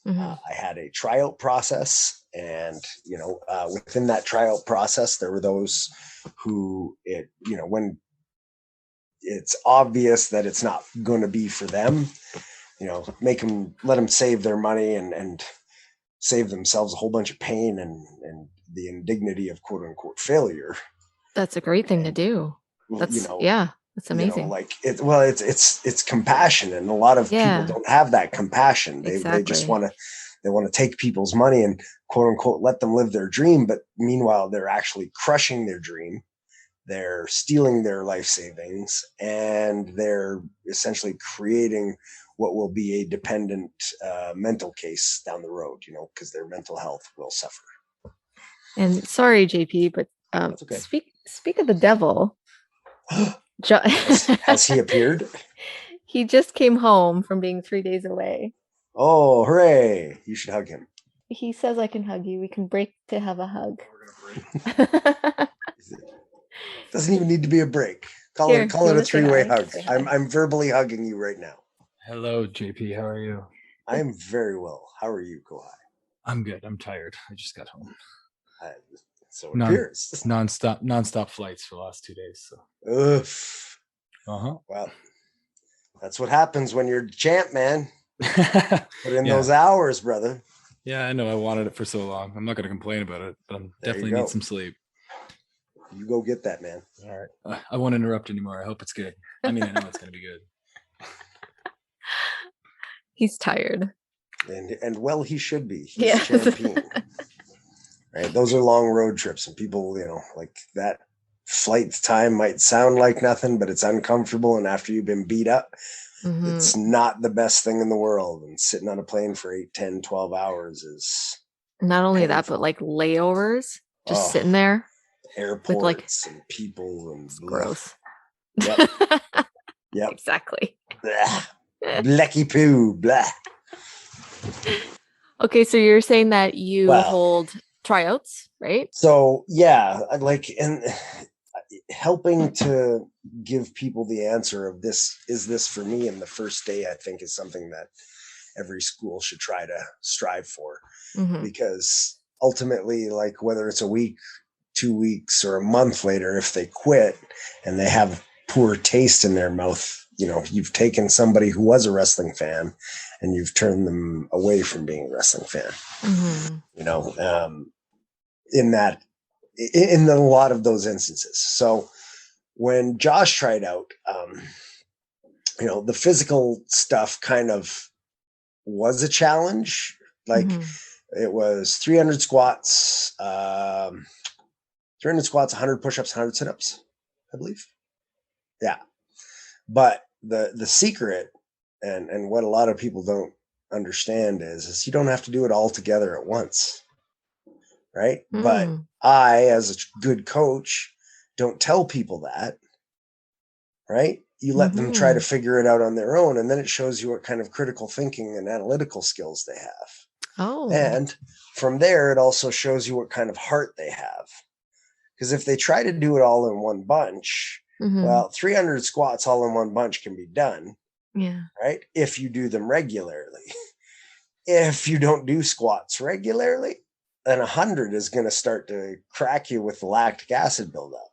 Mhm. I had a tryout process, and within that tryout process, there were those who when it's obvious that it's not going to be for them, let them save their money and save themselves a whole bunch of pain and the indignity of quote unquote failure. That's a great thing to do. That's amazing. It's compassion, and a lot of people don't have that compassion. They just want to take people's money and quote unquote let them live their dream, but meanwhile they're actually crushing their dream. They're stealing their life savings, and they're essentially creating what will be a dependent mental case down the road, because their mental health will suffer. And sorry, JP, but okay. speak of the devil. Has he appeared? He just came home from being 3 days away. Oh, hooray. You should hug him. He says I can hug you. We can break to have a hug. We're gonna break. Doesn't even need to be a break. Call it a three-way hug. I'm verbally hugging you right now. Hello, JP. How are you? I am very well. How are you, Kohai? I'm good. I'm tired. I just got home. So it appears. Non-stop flights for the last 2 days. So. Oof. Well, that's what happens when you're champ, man. Put in those hours, brother. Yeah, I know. I wanted it for so long. I'm not going to complain about it, but I definitely need some sleep. You go get that, man. All right. I won't interrupt anymore. I hope it's good. I mean, I know it's going to be good. He's tired. And well, he should be. He's champion. Right. Those are long road trips, and people, like that flight time might sound like nothing, but it's uncomfortable. And after you've been beat up, it's not the best thing in the world. And sitting on a plane for 8, 10, 12 hours is not only painful. That, but like layovers, just sitting there. Airports and people and gross. Yep. Yep. Exactly. Blecky poo. Blah. Okay, so you're saying that you hold tryouts, right? So and helping to give people the answer of this for me, and the first day, I think, is something that every school should try to strive for, because ultimately, like whether it's a week, 2 weeks, or a month later, if they quit and they have poor taste in their mouth, you've taken somebody who was a wrestling fan and you've turned them away from being a wrestling fan. In a lot of those instances. So when Josh tried out, the physical stuff kind of was a challenge. Like it was 300 squats, 100 push-ups, 100 sit-ups, I believe. Yeah. But the secret and what a lot of people don't understand is you don't have to do it all together at once. Right. But I, as a good coach, don't tell people that. Right. You let them try to figure it out on their own. And then it shows you what kind of critical thinking and analytical skills they have. Oh. And from there, it also shows you what kind of heart they have. Because if they try to do it all in one bunch, 300 squats all in one bunch can be done. Yeah. Right. If you do them regularly. If you don't do squats regularly, then 100 is going to start to crack you with the lactic acid buildup.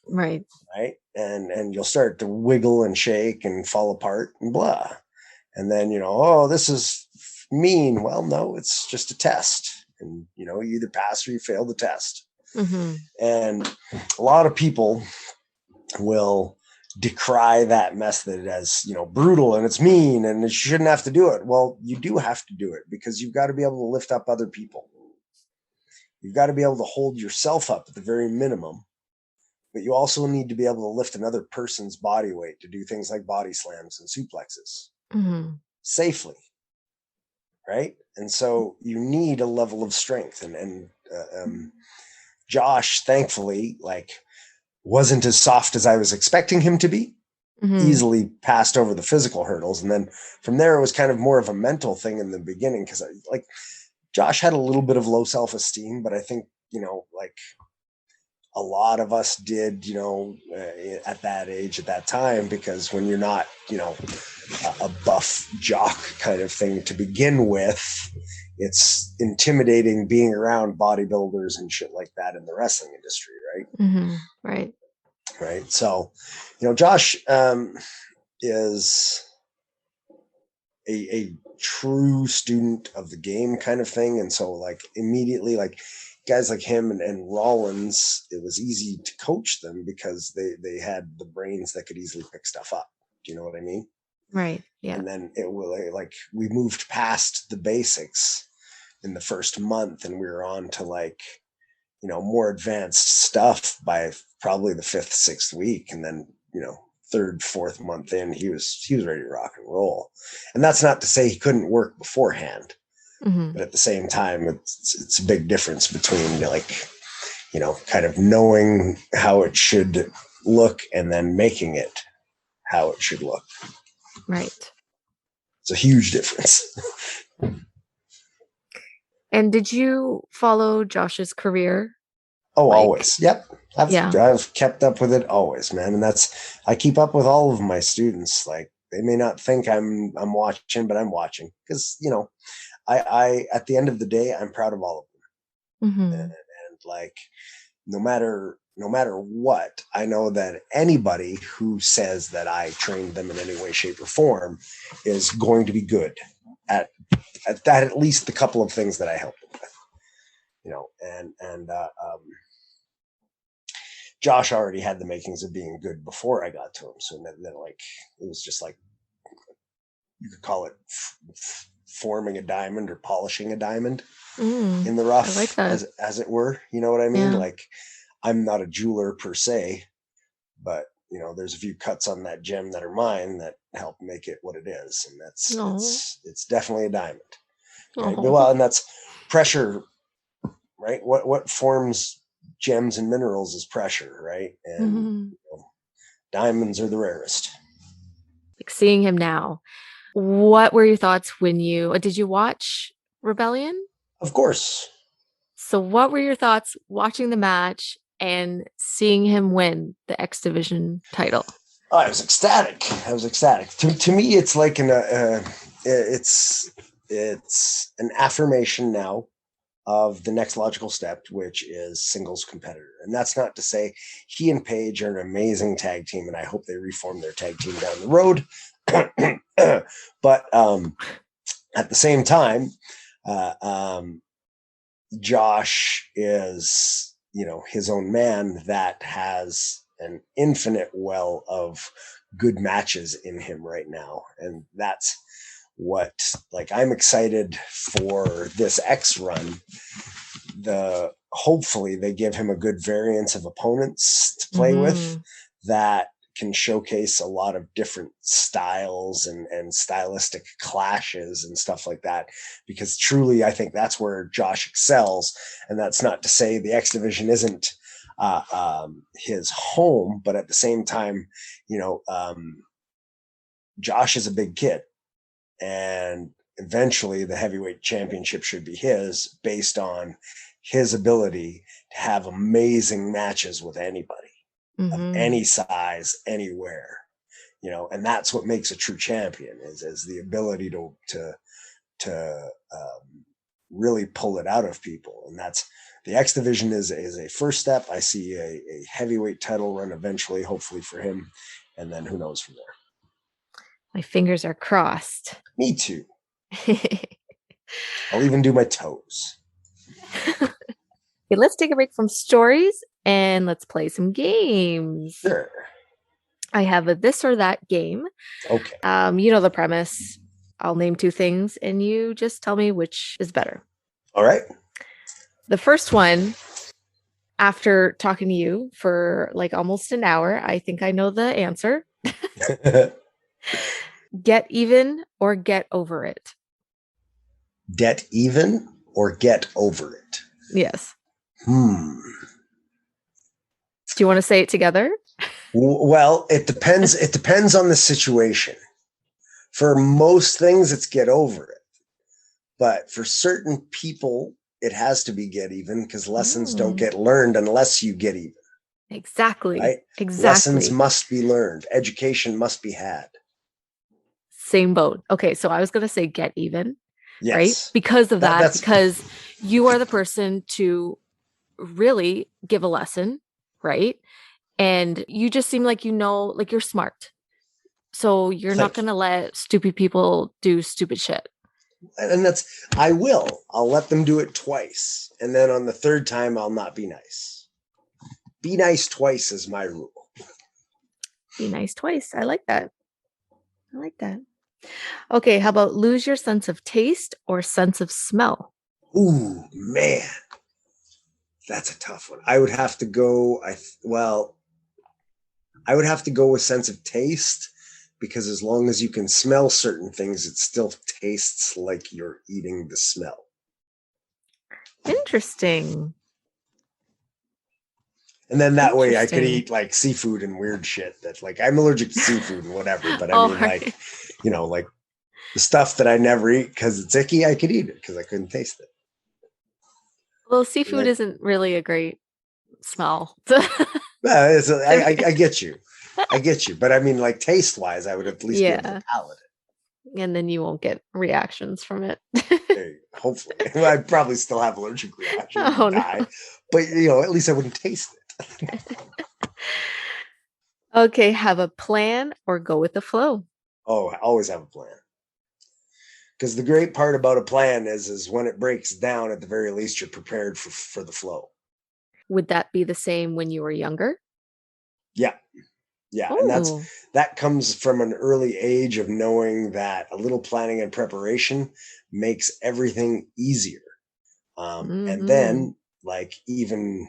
Right. Right. And you'll start to wiggle and shake and fall apart and blah. And then, this is mean. Well, no, it's just a test. And, you either pass or you fail the test. And a lot of people will decry that method as, brutal and it's mean and you shouldn't have to do it. Well, you do have to do it because you've got to be able to lift up other people. You've got to be able to hold yourself up at the very minimum, but you also need to be able to lift another person's body weight to do things like body slams and suplexes safely. Right. And so you need a level of strength and Josh, thankfully, wasn't as soft as I was expecting him to be. Easily passed over the physical hurdles. And then from there, it was kind of more of a mental thing in the beginning. Cause Josh had a little bit of low self-esteem, but I think, a lot of us did, at that age, at that time, because when you're not, a buff jock kind of thing to begin with, it's intimidating being around bodybuilders and shit like that in the wrestling industry. Right. Right. So, Josh is a true student of the game kind of thing. And so immediately, guys like him and Rollins, it was easy to coach them because they had the brains that could easily pick stuff up. Do you know what I mean? Right. Yeah. And then it will we moved past the basics in the first month and we were on to more advanced stuff by probably the 5th, 6th week. And then, 3rd, 4th month in, he was ready to rock and roll. And that's not to say he couldn't work beforehand. But at the same time, it's a big difference between kind of knowing how it should look and then making it how it should look. Right. It's a huge difference. And did you follow Josh's career? Oh, always. Yep. I've kept up with it always, man. And I keep up with all of my students. They may not think I'm watching, but I'm watching because, I at the end of the day, I'm proud of all of them. And no matter what, I know that anybody who says that I trained them in any way, shape, or form is going to be good at least the couple of things that I helped them with, Josh already had the makings of being good before I got to him. So then it was just you could call it forming a diamond or polishing a diamond in the rough, as it were. You know what I mean? Yeah. I'm not a jeweler per se, but there's a few cuts on that gem that are mine that help make it what it is, and it's definitely a diamond. Right? Well, and that's pressure, right? What forms gems and minerals is pressure, right? And diamonds are the rarest. Seeing him now, what were your thoughts did you watch Rebellion? Of course. So what were your thoughts watching the match and seeing him win the X Division title? Oh, I was ecstatic. To me, it's like it's an affirmation now of the next logical step, which is singles competitor. And that's not to say he and Paige are an amazing tag team, and I hope they reform their tag team down the road. But at the same time, Josh is, his own man that has an infinite well of good matches in him right now. And that's what, I'm excited for this X run. Hopefully they give him a good variance of opponents to play with that can showcase a lot of different styles and stylistic clashes and stuff like that, because truly I think that's where Josh excels. And that's not to say the X Division isn't his home, but at the same time, Josh is a big kid, and eventually the heavyweight championship should be his based on his ability to have amazing matches with anybody. Of any size, anywhere, and that's what makes a true champion is the ability to really pull it out of people. And that's the X Division is a first step. I see a heavyweight title run eventually, hopefully for him, and then who knows from there. My fingers are crossed. Me too. I'll even do my toes. Okay, let's take a break from stories and let's play some games. Sure. I have a this or that game. Okay. You know the premise. I'll name two things and you just tell me which is better. All right. The first one, after talking to you for like almost an hour, I think I know the answer. Get even or get over it? Get even or get over it? Yes. Do you want to say it together? Well, it depends. It depends on the situation. For most things, it's get over it. But for certain people, it has to be get even because lessons don't get learned unless you get even. Exactly. Right? Exactly. Lessons must be learned. Education must be had. Same boat. Okay, so I was going to say get even, yes. Right? Because of that because you are the person to really give a lesson, right? And you just seem like like you're smart. So you're not going to let stupid people do stupid shit. And I'll let them do it twice. And then on the third time, I'll not be nice. Be nice twice is my rule. Be nice twice. I like that. Okay, how about lose your sense of taste or sense of smell? Ooh, man. That's a tough one. I would have to go, I would have to go with sense of taste because as long as you can smell certain things, it still tastes like you're eating the smell. Interesting. And then that way I could eat like seafood and weird shit that like I'm allergic to seafood and whatever. But I mean, like, like the stuff that I never eat because it's icky, I could eat it because I couldn't taste it. Well, seafood isn't really a great smell. I get you. I get you. But I mean, like taste wise, I would at least be able to palate it. And then you won't get reactions from it. Hopefully. Well, I'd probably still have allergic reactions and die. No. But, at least I wouldn't taste it. Okay, have a plan or go with the flow? Oh, I always have a plan. Because the great part about a plan is when it breaks down, at the very least, you're prepared for the flow. Would that be the same when you were younger? Yeah. Yeah. Ooh. And that comes from an early age of knowing that a little planning and preparation makes everything easier. And then, like, even,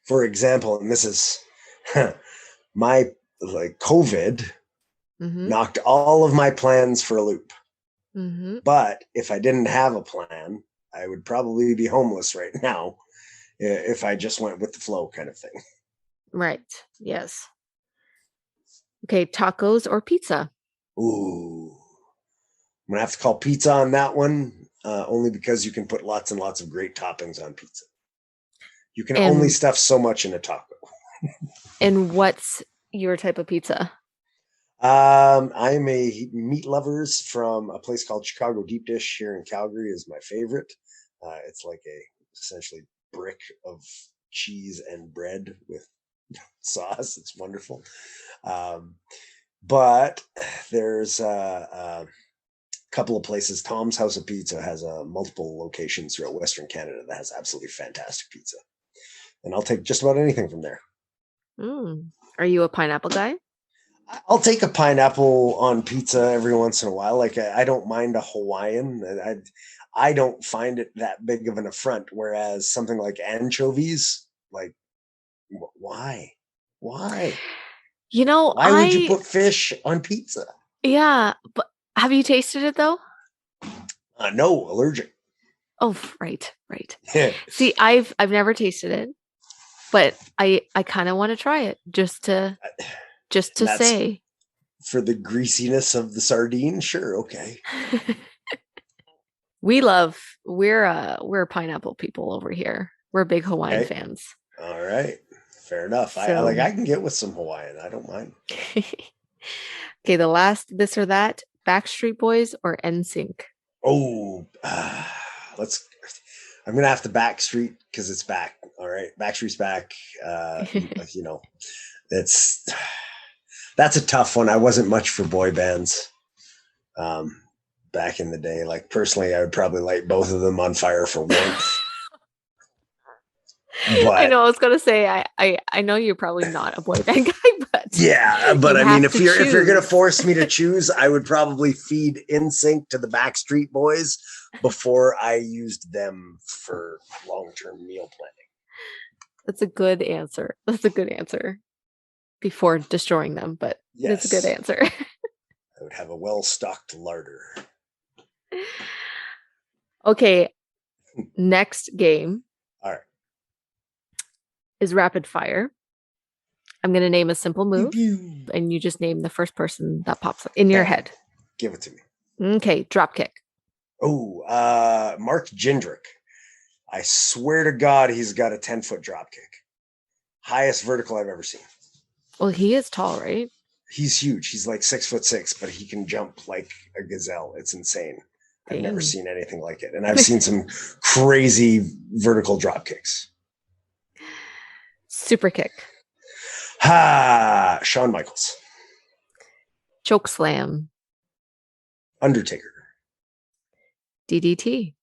for example, and this is my, like, COVID knocked all of my plans for a loop. But if I didn't have a plan, I would probably be homeless right now if I just went with the flow kind of thing. Right. Yes. Okay. Tacos or pizza? Ooh. I'm going to have to call pizza on that one, only because you can put lots and lots of great toppings on pizza. You can only stuff so much in a taco. And what's your type of pizza? I'm a meat lovers from a place called Chicago Deep Dish here in Calgary is my favorite. It's like essentially brick of cheese and bread with sauce. It's wonderful. But there's a couple of places. Tom's House of Pizza has multiple locations throughout Western Canada that has absolutely fantastic pizza. And I'll take just about anything from there. Are you a pineapple guy? I'll take a pineapple on pizza every once in a while. Like I don't mind a Hawaiian. I don't find it that big of an affront. Whereas something like anchovies, like why? Why? Why would you put fish on pizza? Yeah, but have you tasted it though? No, allergic. Oh, right. See, I've never tasted it, but I kind of want to try it just to say. For the greasiness of the sardine, sure, okay. We're pineapple people over here. We're big Hawaiian fans. All right. Fair enough. I can get with some Hawaiian. I don't mind. Okay, the last this or that, Backstreet Boys or Nsync? Oh, I'm gonna have to Backstreet because it's back. All right, Backstreet's back. That's a tough one. I wasn't much for boy bands back in the day. Like personally, I would probably light both of them on fire for warmth. But I know I was gonna say I know you're probably not a boy band guy, but yeah, but I mean, if you're gonna choose. force me to choose, I would probably feed Nsync to the Backstreet Boys before I used them for long-term meal planning. That's a good answer. That's a good answer. Before destroying them, but it's a good Yes, answer. I would have a well-stocked larder. Okay, next game All right. is rapid fire. I'm going to name a simple Pew, move, pew. and you just name the first person that pops up in your head. Give it to me. Okay, drop kick. Oh, Mark Jindrak. I swear to God, he's got a 10-foot drop kick. Highest vertical I've ever seen. Well, he is tall, right? He's huge. He's like 6'6", but he can jump like a gazelle. It's insane. I've never seen anything like it. And I've seen some crazy vertical drop kicks. Super kick. Shawn Michaels. Choke slam. Undertaker. DDT.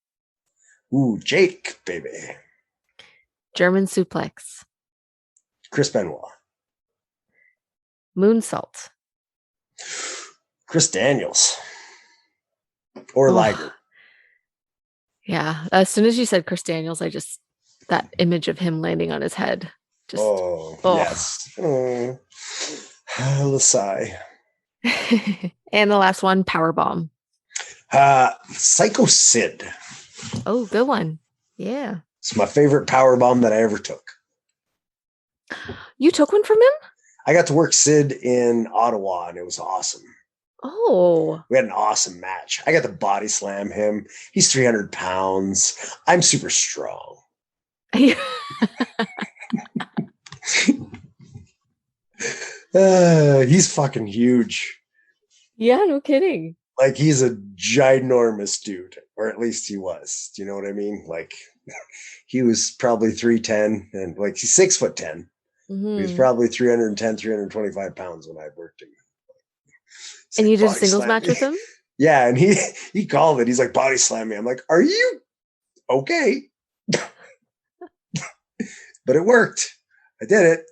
Ooh, Jake, baby. German suplex. Chris Benoit. Moonsault. Chris Daniels. Or Liger. Yeah. As soon as you said Chris Daniels, that image of him landing on his head. Yes. Oh, a sigh. And the last one, power bomb. Psycho Sid. Oh, good one. Yeah. It's my favorite power bomb that I ever took. You took one from him? I got to work Sid in Ottawa, and it was awesome. Oh. We had an awesome match. I got to body slam him. He's 300 pounds. I'm super strong. He's fucking huge. Yeah, no kidding. Like, he's a ginormous dude, or at least he was. Do you know what I mean? Like, he was probably 310, and like, he's 6'10". Mm-hmm. He was probably 310, 325 pounds when I worked him. And you did a singles match with him? Yeah, and he called it. He's like, body slam me. I'm like, are you okay? But it worked. I did it.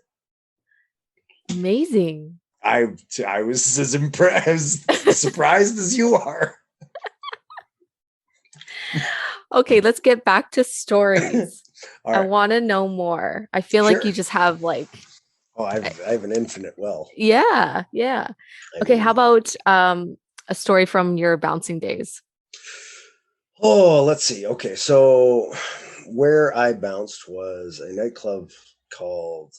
Amazing. I was as surprised as you are. Okay, let's get back to stories. Right. I want to know more. I feel like you just have like... Oh, I have an infinite well. Yeah. Okay, how about a story from your bouncing days? Oh, let's see. Okay, so where I bounced was a nightclub called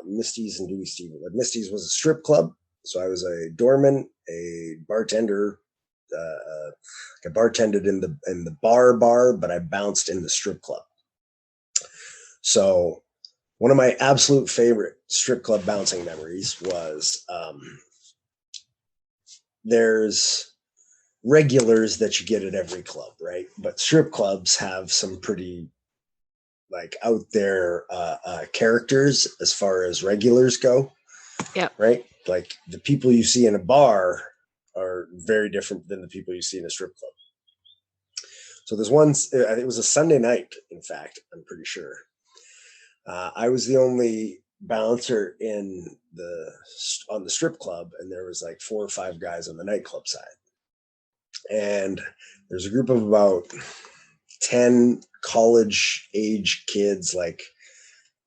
Misty's and Dewey Steve. Misty's was a strip club, so I was a doorman, a bartender. I bartended in the bar, but I bounced in the strip club. So one of my absolute favorite strip club bouncing memories was there's regulars that you get at every club, right? But strip clubs have some pretty like out there characters as far as regulars go. Yeah. Right? Like the people you see in a bar are very different than the people you see in a strip club. So there's one, it was a Sunday night, in fact, I'm pretty sure. I was the only bouncer on the strip club, and there was like 4 or 5 guys on the nightclub side. And there's a group of about 10 college age kids, like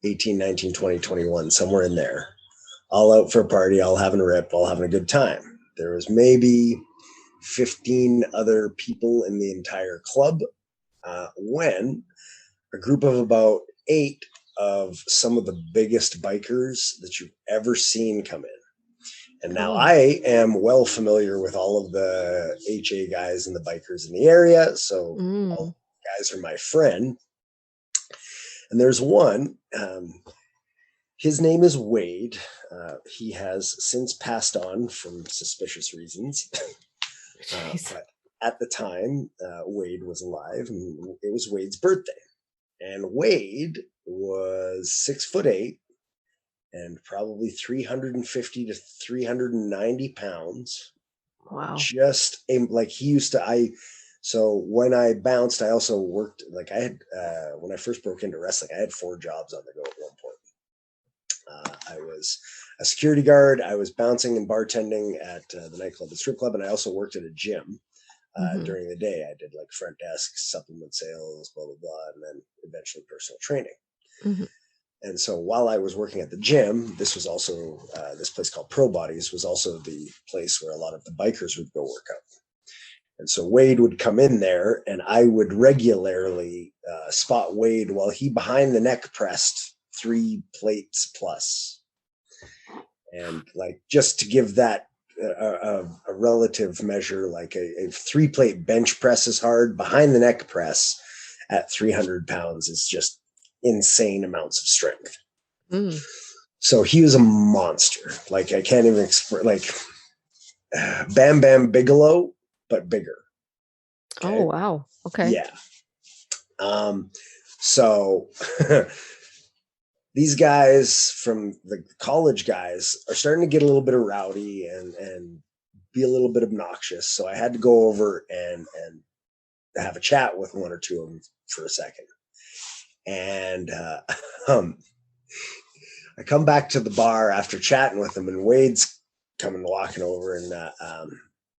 18, 19, 20, 21, somewhere in there, all out for a party, all having a rip, all having a good time. There was maybe 15 other people in the entire club when a group of about 8 of some of the biggest bikers that you've ever seen come in. And now I am well familiar with all of the HA guys and the bikers in the area. So all guys are my friend. And there's one, his name is Wade. He has since passed on from suspicious reasons. But at the time, Wade was alive, and it was Wade's birthday. And Wade was 6'8" and probably 350 to 390 pounds. Wow. Just like he used to, so when I bounced, I also worked, like I had, when I first broke into wrestling, I had 4 jobs on the go at one point. I was a security guard. I was bouncing and bartending at the nightclub, the strip club, and I also worked at a gym during the day. I did like front desk, supplement sales, blah, blah, blah, and then eventually personal training. Mm-hmm. And so while I was working at the gym, this was also this place called Pro Bodies was also the place where a lot of the bikers would go work out. And so Wade would come in there, and I would regularly spot Wade while he behind the neck pressed 3 plates plus. And like just to give that a relative measure, like a 3-plate bench press is hard. Behind the neck press at 300 pounds is just insane amounts of strength. Mm. So he was a monster. Like I can't even express. Like Bam Bam Bigelow, but bigger. Okay? Oh wow! Okay. Yeah. So these guys from the college guys are starting to get a little bit of rowdy and be a little bit obnoxious. So I had to go over and have a chat with one or two of them for a second. And I come back to the bar after chatting with them, and Wade's coming walking over, and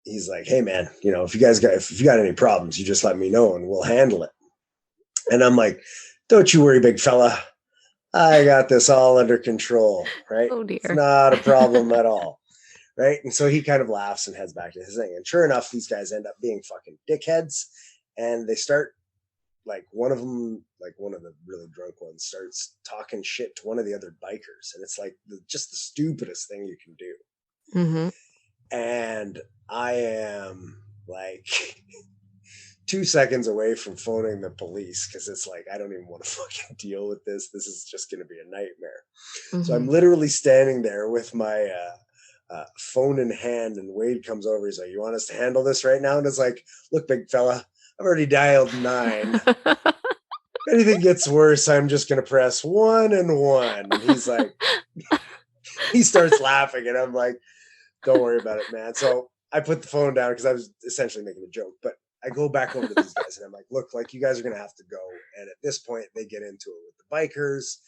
he's like, "Hey man, if you got any problems, you just let me know and we'll handle it." And I'm like, "Don't you worry, big fella. I got this all under control, right? Oh dear. It's not a problem at all." Right. And so he kind of laughs and heads back to his thing. And sure enough, these guys end up being fucking dickheads. And they start, like, one of them, like one of the really drunk ones, starts talking shit to one of the other bikers. And it's like just the stupidest thing you can do. Mm-hmm. And I am like 2 seconds away from phoning the police because it's like, I don't even want to fucking deal with this. This is just going to be a nightmare. Mm-hmm. So I'm literally standing there with my phone in hand, and Wade comes over. He's like, "You want us to handle this right now?" And it's like, "Look, big fella, I've already dialed 9. If anything gets worse, I'm just going to press 1 and 1. And he's like, he starts laughing, and I'm like, "Don't worry about it, man." So I put the phone down because I was essentially making a joke, but I go back over to these guys and I'm like, "Look, like you guys are going to have to go." And at this point they get into it with the bikers.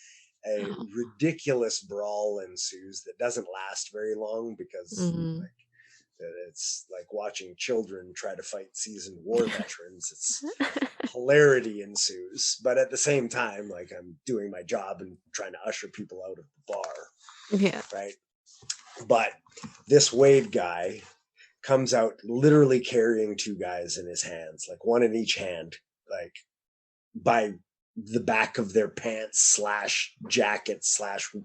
A ridiculous brawl ensues that doesn't last very long because like, it's like watching children try to fight seasoned war veterans. It's hilarity ensues, but at the same time, like I'm doing my job and trying to usher people out of the bar. Yeah. Right. But this Wade guy comes out literally carrying 2 guys in his hands, like one in each hand, like by the back of their pants / jacket /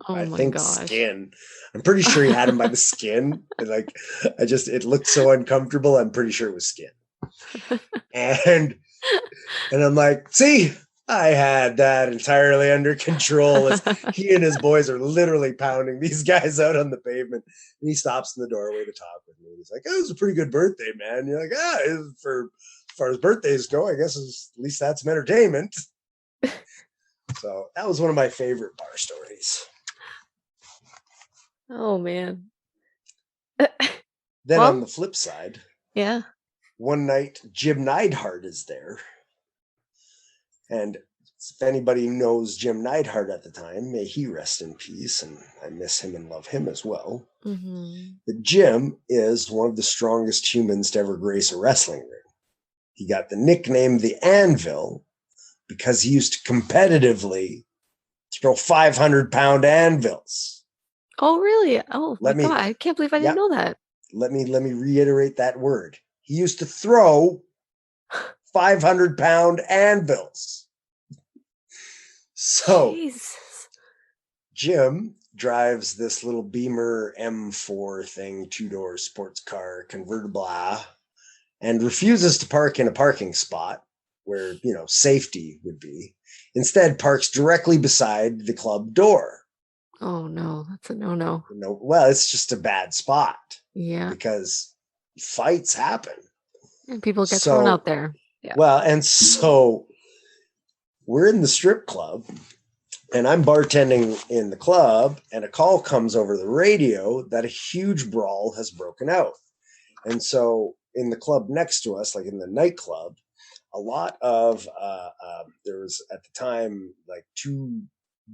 I think skin. I'm pretty sure he had him by the skin. And like, it looked so uncomfortable. I'm pretty sure it was skin. And I'm like, "See, I had that entirely under control." As he and his boys are literally pounding these guys out on the pavement. And he stops in the doorway to talk with me. He's like, "Oh, it was a pretty good birthday, man." And you're like, for as far as birthdays go, I guess at least that's some entertainment. So that was one of my favorite bar stories. Oh man. Then on the flip side, yeah, one night Jim Neidhart is there. And if anybody knows Jim Neidhart at the time, may he rest in peace, and I miss him and love him as well. Mm-hmm. But Jim is one of the strongest humans to ever grace a wrestling ring. He got the nickname the Anvil because he used to competitively throw 500-pound anvils. Oh, really? Oh, my God. I can't believe I didn't know that. Let me reiterate that word. He used to throw 500-pound anvils. So Jesus. Jim drives this little Beamer M4 thing, 2-door sports car, convertible, and refuses to park in a parking spot where, safety would be. Instead, parks directly beside the club door. Oh no, that's a no. No, well, it's just a bad spot. Yeah. Because fights happen. And people get thrown out there. Yeah. Well, and so we're in the strip club, and I'm bartending in the club, and a call comes over the radio that a huge brawl has broken out. And so in the club next to us, like in the nightclub, a lot of there was at the time like 2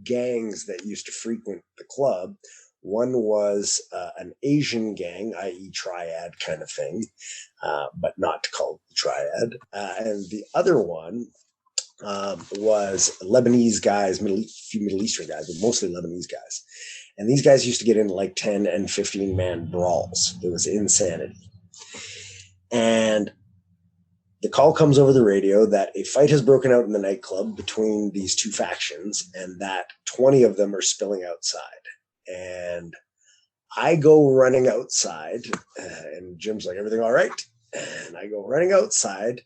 gangs that used to frequent the club. One was an Asian gang, i.e. triad kind of thing, but not called the triad. And the other one was Lebanese guys, few Middle Eastern guys, but mostly Lebanese guys. And these guys used to get into like 10 and 15 man brawls. It was insanity. And the call comes over the radio that a fight has broken out in the nightclub between these two factions and that 20 of them are spilling outside. And I go running outside, and Jim's like, everything all right? And I go running outside,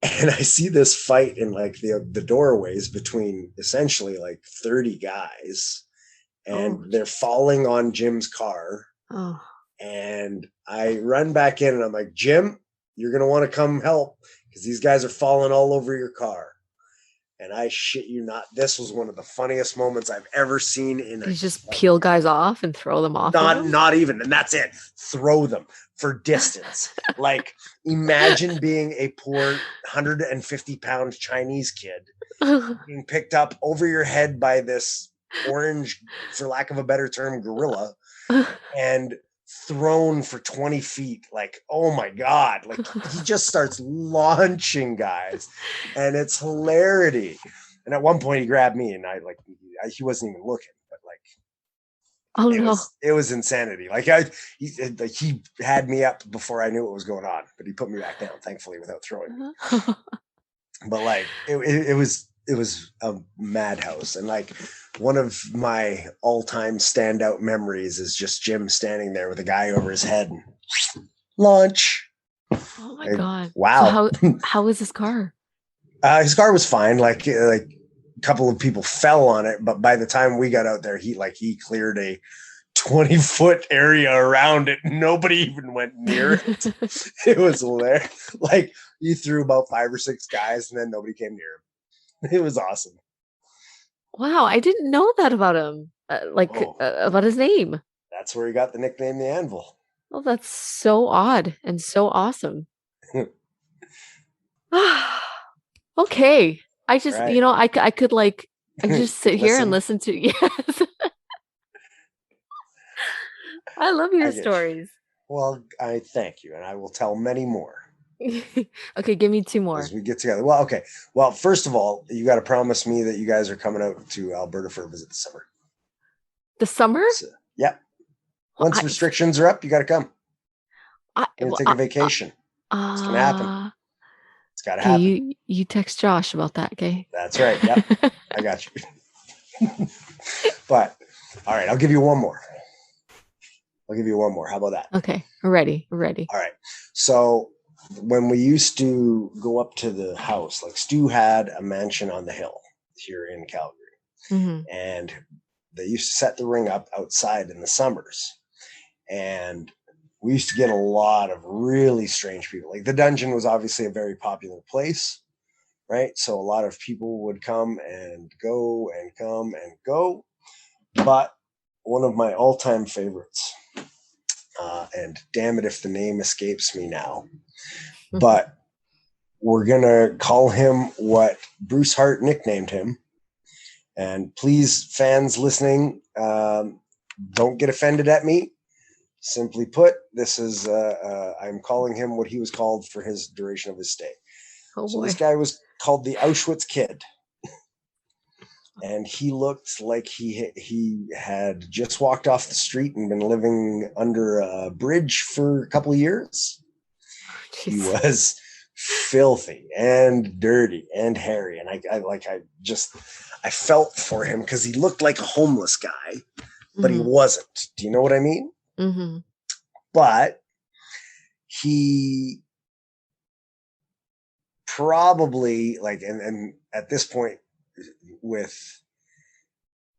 and I see this fight in like the doorways between essentially like 30 guys, and they're falling on Jim's car. Oh. And I run back in, and I'm like, Jim, you're going to want to come help because these guys are falling all over your car. And I shit you not, this was one of the funniest moments I've ever seen in You just peel guys off and throw them off. Not even, and that's it. Throw them for distance. Like, imagine being a poor 150-pound Chinese kid being picked up over your head by this orange, for lack of a better term, gorilla, and thrown for 20 feet. Like, oh my God. Like, he just starts launching guys, and it's hilarity. And at one point he grabbed me, and he wasn't even looking, but like, it was insanity. Like, he had me up before I knew what was going on, but he put me back down, thankfully, without throwing me. But like, it was a madhouse. And like, one of my all-time standout memories is just Jim standing there with a guy over his head and launch. Oh my God. Wow. So how was his car? His car was fine. Like a couple of people fell on it, but by the time we got out there, he cleared a 20-foot area around it. Nobody even went near it. It was hilarious. Like, he threw about 5 or 6 guys, and then nobody came near him. It was awesome. Wow, I didn't know that about him. About his name. That's where he got the nickname the Anvil. Oh, that's so odd and so awesome. Okay. I just, right. I could like, I could just sit here and listen to, yes. I love your stories. Well, I thank you, and I will tell many more. Okay, give me 2 more. As we get together. Well, okay. Well, first of all, you got to promise me that you guys are coming out to Alberta for a visit this summer. The summer? So, yeah. Once restrictions are up, you got to come. I'm going to take a vacation. It's going to happen. It's got to happen. You text Josh about that, okay? That's right. Yep. I got you. But, all right, I'll give you one more. How about that? Okay. Ready. All right. So, when we used to go up to the house, like, Stu had a mansion on the hill here in Calgary. Mm-hmm. And they used to set the ring up outside in the summers. And we used to get a lot of really strange people. Like, the dungeon was obviously a very popular place, right? So a lot of people would come and go and come and go. But one of my all-time favorites, and damn it if the name escapes me now, but we're going to call him what Bruce Hart nicknamed him. And please, fans listening, don't get offended at me. Simply put, this is, I'm calling him what he was called for his duration of his stay. Oh, so boy. This guy was called the Auschwitz Kid. And he looked like he had just walked off the street and been living under a bridge for a couple of years. Jeez. He was filthy and dirty and hairy. And I felt for him because he looked like a homeless guy, but he wasn't. Do you know what I mean? Mm-hmm. But he probably, like, and at this point, with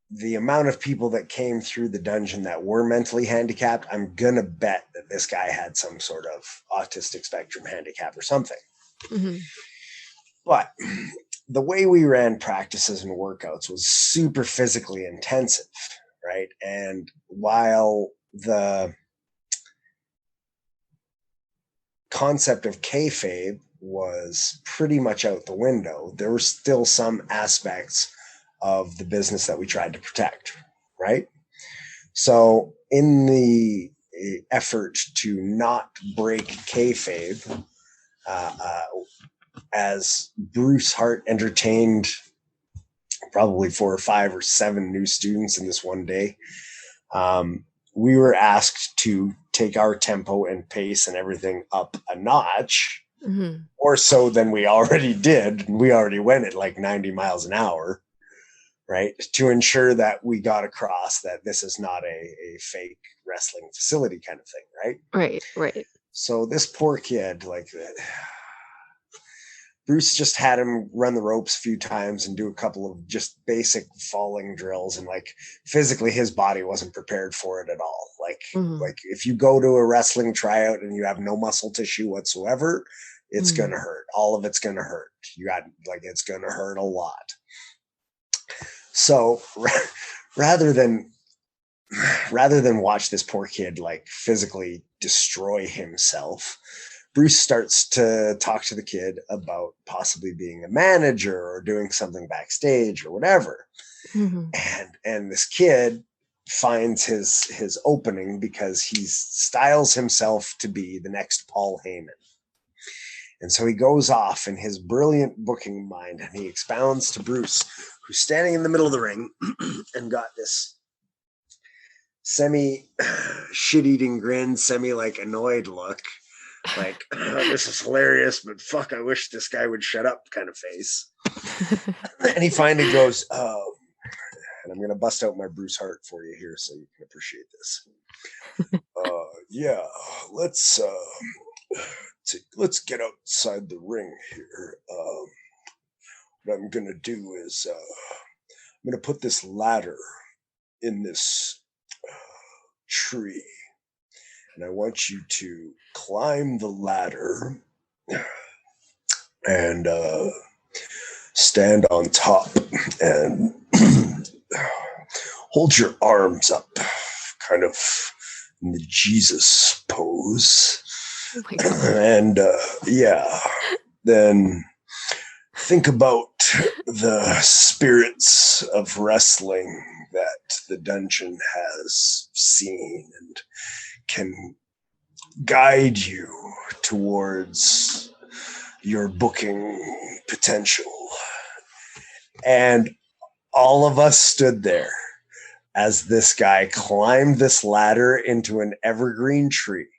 the amount of people that came through the dungeon that were mentally handicapped, I'm gonna bet that this guy had some sort of autistic spectrum handicap or something. Mm-hmm. But the way we ran practices and workouts was super physically intensive, right? And while the concept of kayfabe was pretty much out the window, there were still some aspects of the business that we tried to protect, right? So in the effort to not break kayfabe, as Bruce Hart entertained probably 4 or 5 or 7 new students in this one day, we were asked to take our tempo and pace and everything up a notch, more so than we already did. We already went at like 90 miles an hour, right? To ensure that we got across that this is not a fake wrestling facility kind of thing, right? Right. So this poor kid, like that, Bruce just had him run the ropes a few times and do a couple of just basic falling drills, and like physically his body wasn't prepared for it at all. Like if you go to a wrestling tryout and you have no muscle tissue whatsoever, it's going to hurt. All of it's going to hurt. It's going to hurt a lot. So rather than watch this poor kid like physically destroy himself, Bruce starts to talk to the kid about possibly being a manager or doing something backstage or whatever. And this kid finds his opening because he styles himself to be the next Paul Heyman. And so he goes off in his brilliant booking mind and he expounds to Bruce, who's standing in the middle of the ring and got this semi shit-eating grin, semi like annoyed look. Like, this is hilarious, but fuck, I wish this guy would shut up kind of face. And he finally goes, and I'm going to bust out my Bruce Hart for you here so you can appreciate this. Yeah, let's get outside the ring here. What I'm going to do is I'm going to put this ladder in this tree. And I want you to climb the ladder and stand on top and hold your arms up, kind of in the Jesus pose. Oh my God. And then think about the spirits of wrestling that the dungeon has seen and can guide you towards your booking potential. And all of us stood there as this guy climbed this ladder into an evergreen tree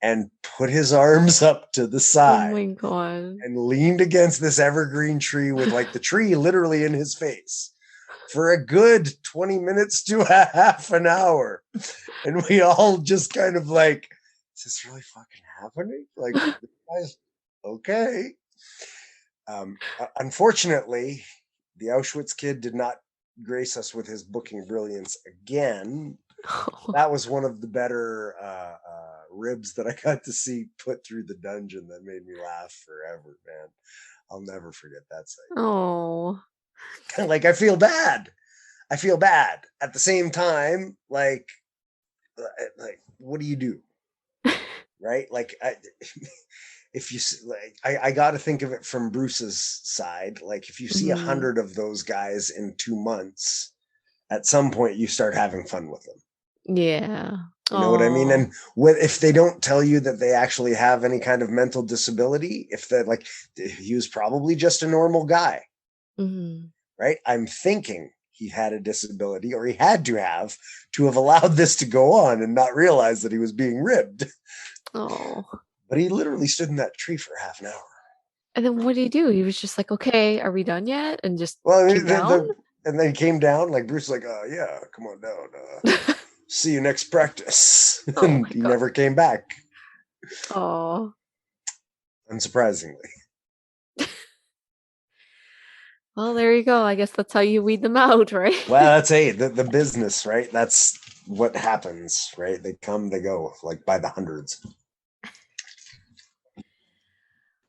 and put his arms up to the side. Oh my God. And leaned against this evergreen tree with like the tree literally in his face for a good 20 minutes to a half an hour. And we all just kind of like, is this really fucking happening? Like, guys, okay. Unfortunately, the Auschwitz Kid did not grace us with his booking brilliance again. That was one of the better ribs that I got to see put through the dungeon that made me laugh forever, man. I'll never forget that sight. Oh. Like, I feel bad. At the same time, like what do you do? Right? Like, if you like, I got to think of it from Bruce's side. Like, if you see 100 of those guys in 2 months, at some point you start having fun with them. Yeah. You know what I mean? And if they don't tell you that they actually have any kind of mental disability, if they're like, he was probably just a normal guy, right? I'm thinking he had a disability, or he had to have allowed this to go on and not realize that he was being ribbed. Oh. But he literally stood in that tree for half an hour. And then what did he do? He was just like, okay, are we done yet? And just came down? And then he came down, like Bruce was like, yeah, come on down. See you next practice. And he never came back. Oh. Unsurprisingly. Well, there you go. I guess that's how you weed them out, right? Well, that's the business, right? That's what happens, right? They come, they go, like by the hundreds.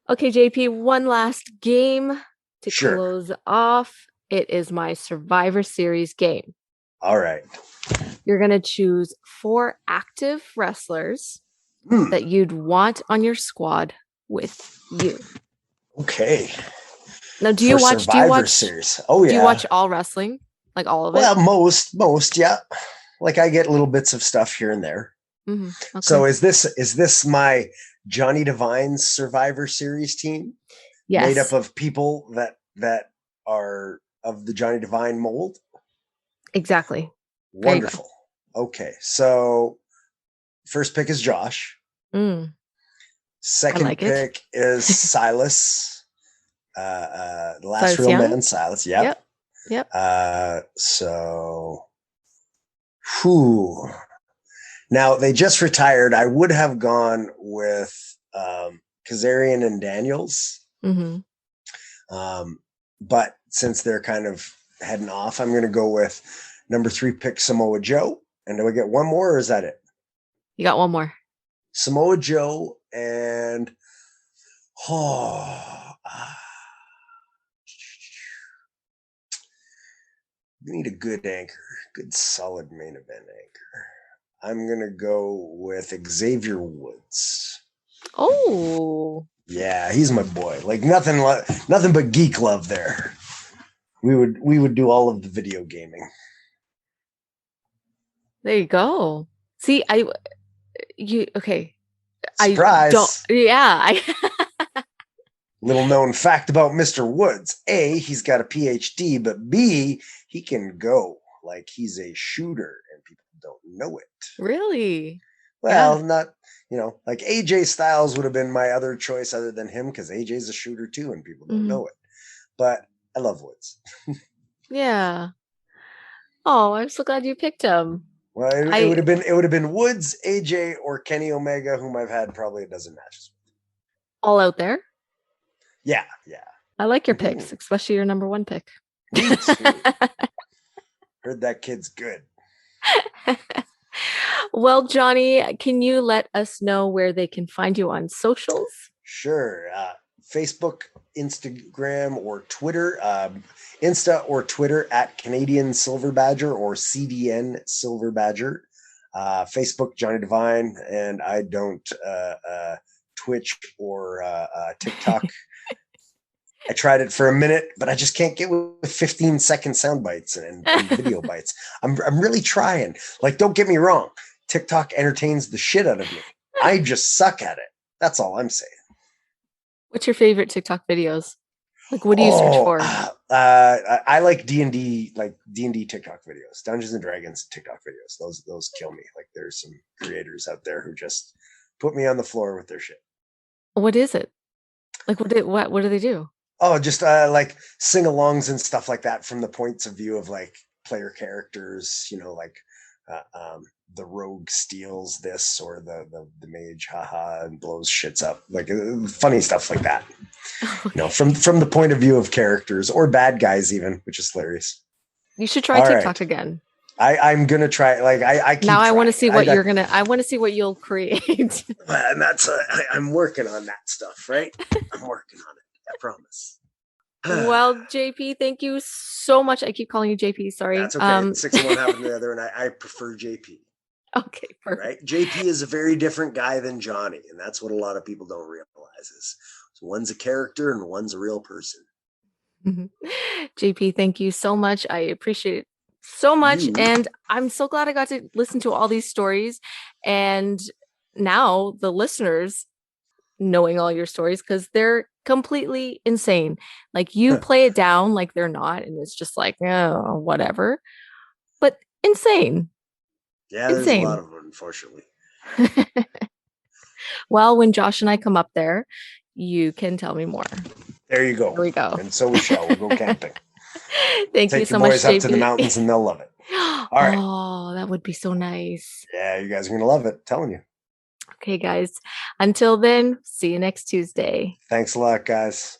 Okay, JP, one last game to close off. It is my Survivor Series game. All right. You're going to choose 4 active wrestlers that you'd want on your squad with you. Okay. Now, do for you watch Survivor Series. Oh yeah. Do you watch all wrestling? Like all of it? Well, most, yeah. Like I get little bits of stuff here and there. Okay. So is this my Johnny Devine's Survivor Series team? Yes. Made up of people that are of the Johnny Devine mold? Exactly. Wonderful. Okay. So first pick is Josh. Second pick is Silas. The last Silas real Young? man, Silas. Yep. So now they just retired. I would have gone with Kazarian and Daniels. But since they're kind of heading off, I'm going to go with number 3 pick Samoa Joe. And do I get one more, or is that it? You got one more. Samoa Joe and we need a good anchor, good solid main event anchor. I'm going to go with Xavier Woods. Oh. Yeah, he's my boy. Like nothing but geek love there. We would do all of the video gaming. There you go. See, okay. Surprise. I Little known fact about Mr. Woods. A, he's got a PhD, but B, he can go. Like he's a shooter and people don't know it. Really? Well, not, like AJ Styles would have been my other choice other than him because AJ's a shooter too and people don't know it. But I love Woods. Yeah. Oh, I'm so glad you picked him. Well, it would have been Woods, AJ, or Kenny Omega, whom I've had probably a dozen matches with. All out there? Yeah. I like your picks, especially your number 1 pick. Me too. Heard that kid's good. Well, Johnny, can you let us know where they can find you on socials? Sure. Facebook, Instagram, or Twitter. Insta or Twitter at Canadian Silver Badger or CDN Silver Badger. Facebook, Johnny Devine, and I don't Twitch or TikTok. I tried it for a minute, but I just can't get with 15-second sound bites and video bites. I'm really trying. Like, don't get me wrong. TikTok entertains the shit out of me. I just suck at it. That's all I'm saying. What's your favorite TikTok videos? Like, what do you search for? I like D&D, TikTok videos, Dungeons and Dragons TikTok videos. Those kill me. Like, there's some creators out there who just put me on the floor with their shit. What is it? Like, what do they do? Oh, just like sing-alongs and stuff like that from the points of view of like player characters, the rogue steals this or the mage and blows shits up, like funny stuff like that. From the point of view of characters or bad guys even, which is hilarious. You should try TikTok again. I'm gonna try. Like I keep now. I want to see what you're gonna. I want to see what you'll create. And that's I'm working on that stuff. Right, I'm working on it. I promise. Well, JP, thank you so much. I keep calling you JP. Sorry. That's okay. 6 and 1 happened to the other, and I prefer JP. Okay, perfect. Right? JP is a very different guy than Johnny, and that's what a lot of people don't realize is one's a character and one's a real person. JP, thank you so much. I appreciate it so much, and I'm so glad I got to listen to all these stories, and now the listeners knowing all your stories because they're completely insane. Like you play it down like they're not, and it's just like, oh, whatever. But insane. Yeah, there's a lot of them, unfortunately. Well, when Josh and I come up there, you can tell me more. There you go. There we go. And so we shall. We'll go camping. Thank you so much, JP. Take your boys up to the mountains and they'll love it. All right. Oh, that would be so nice. Yeah, you guys are going to love it. I'm telling you. Okay, guys. Until then, see you next Tuesday. Thanks a lot, guys.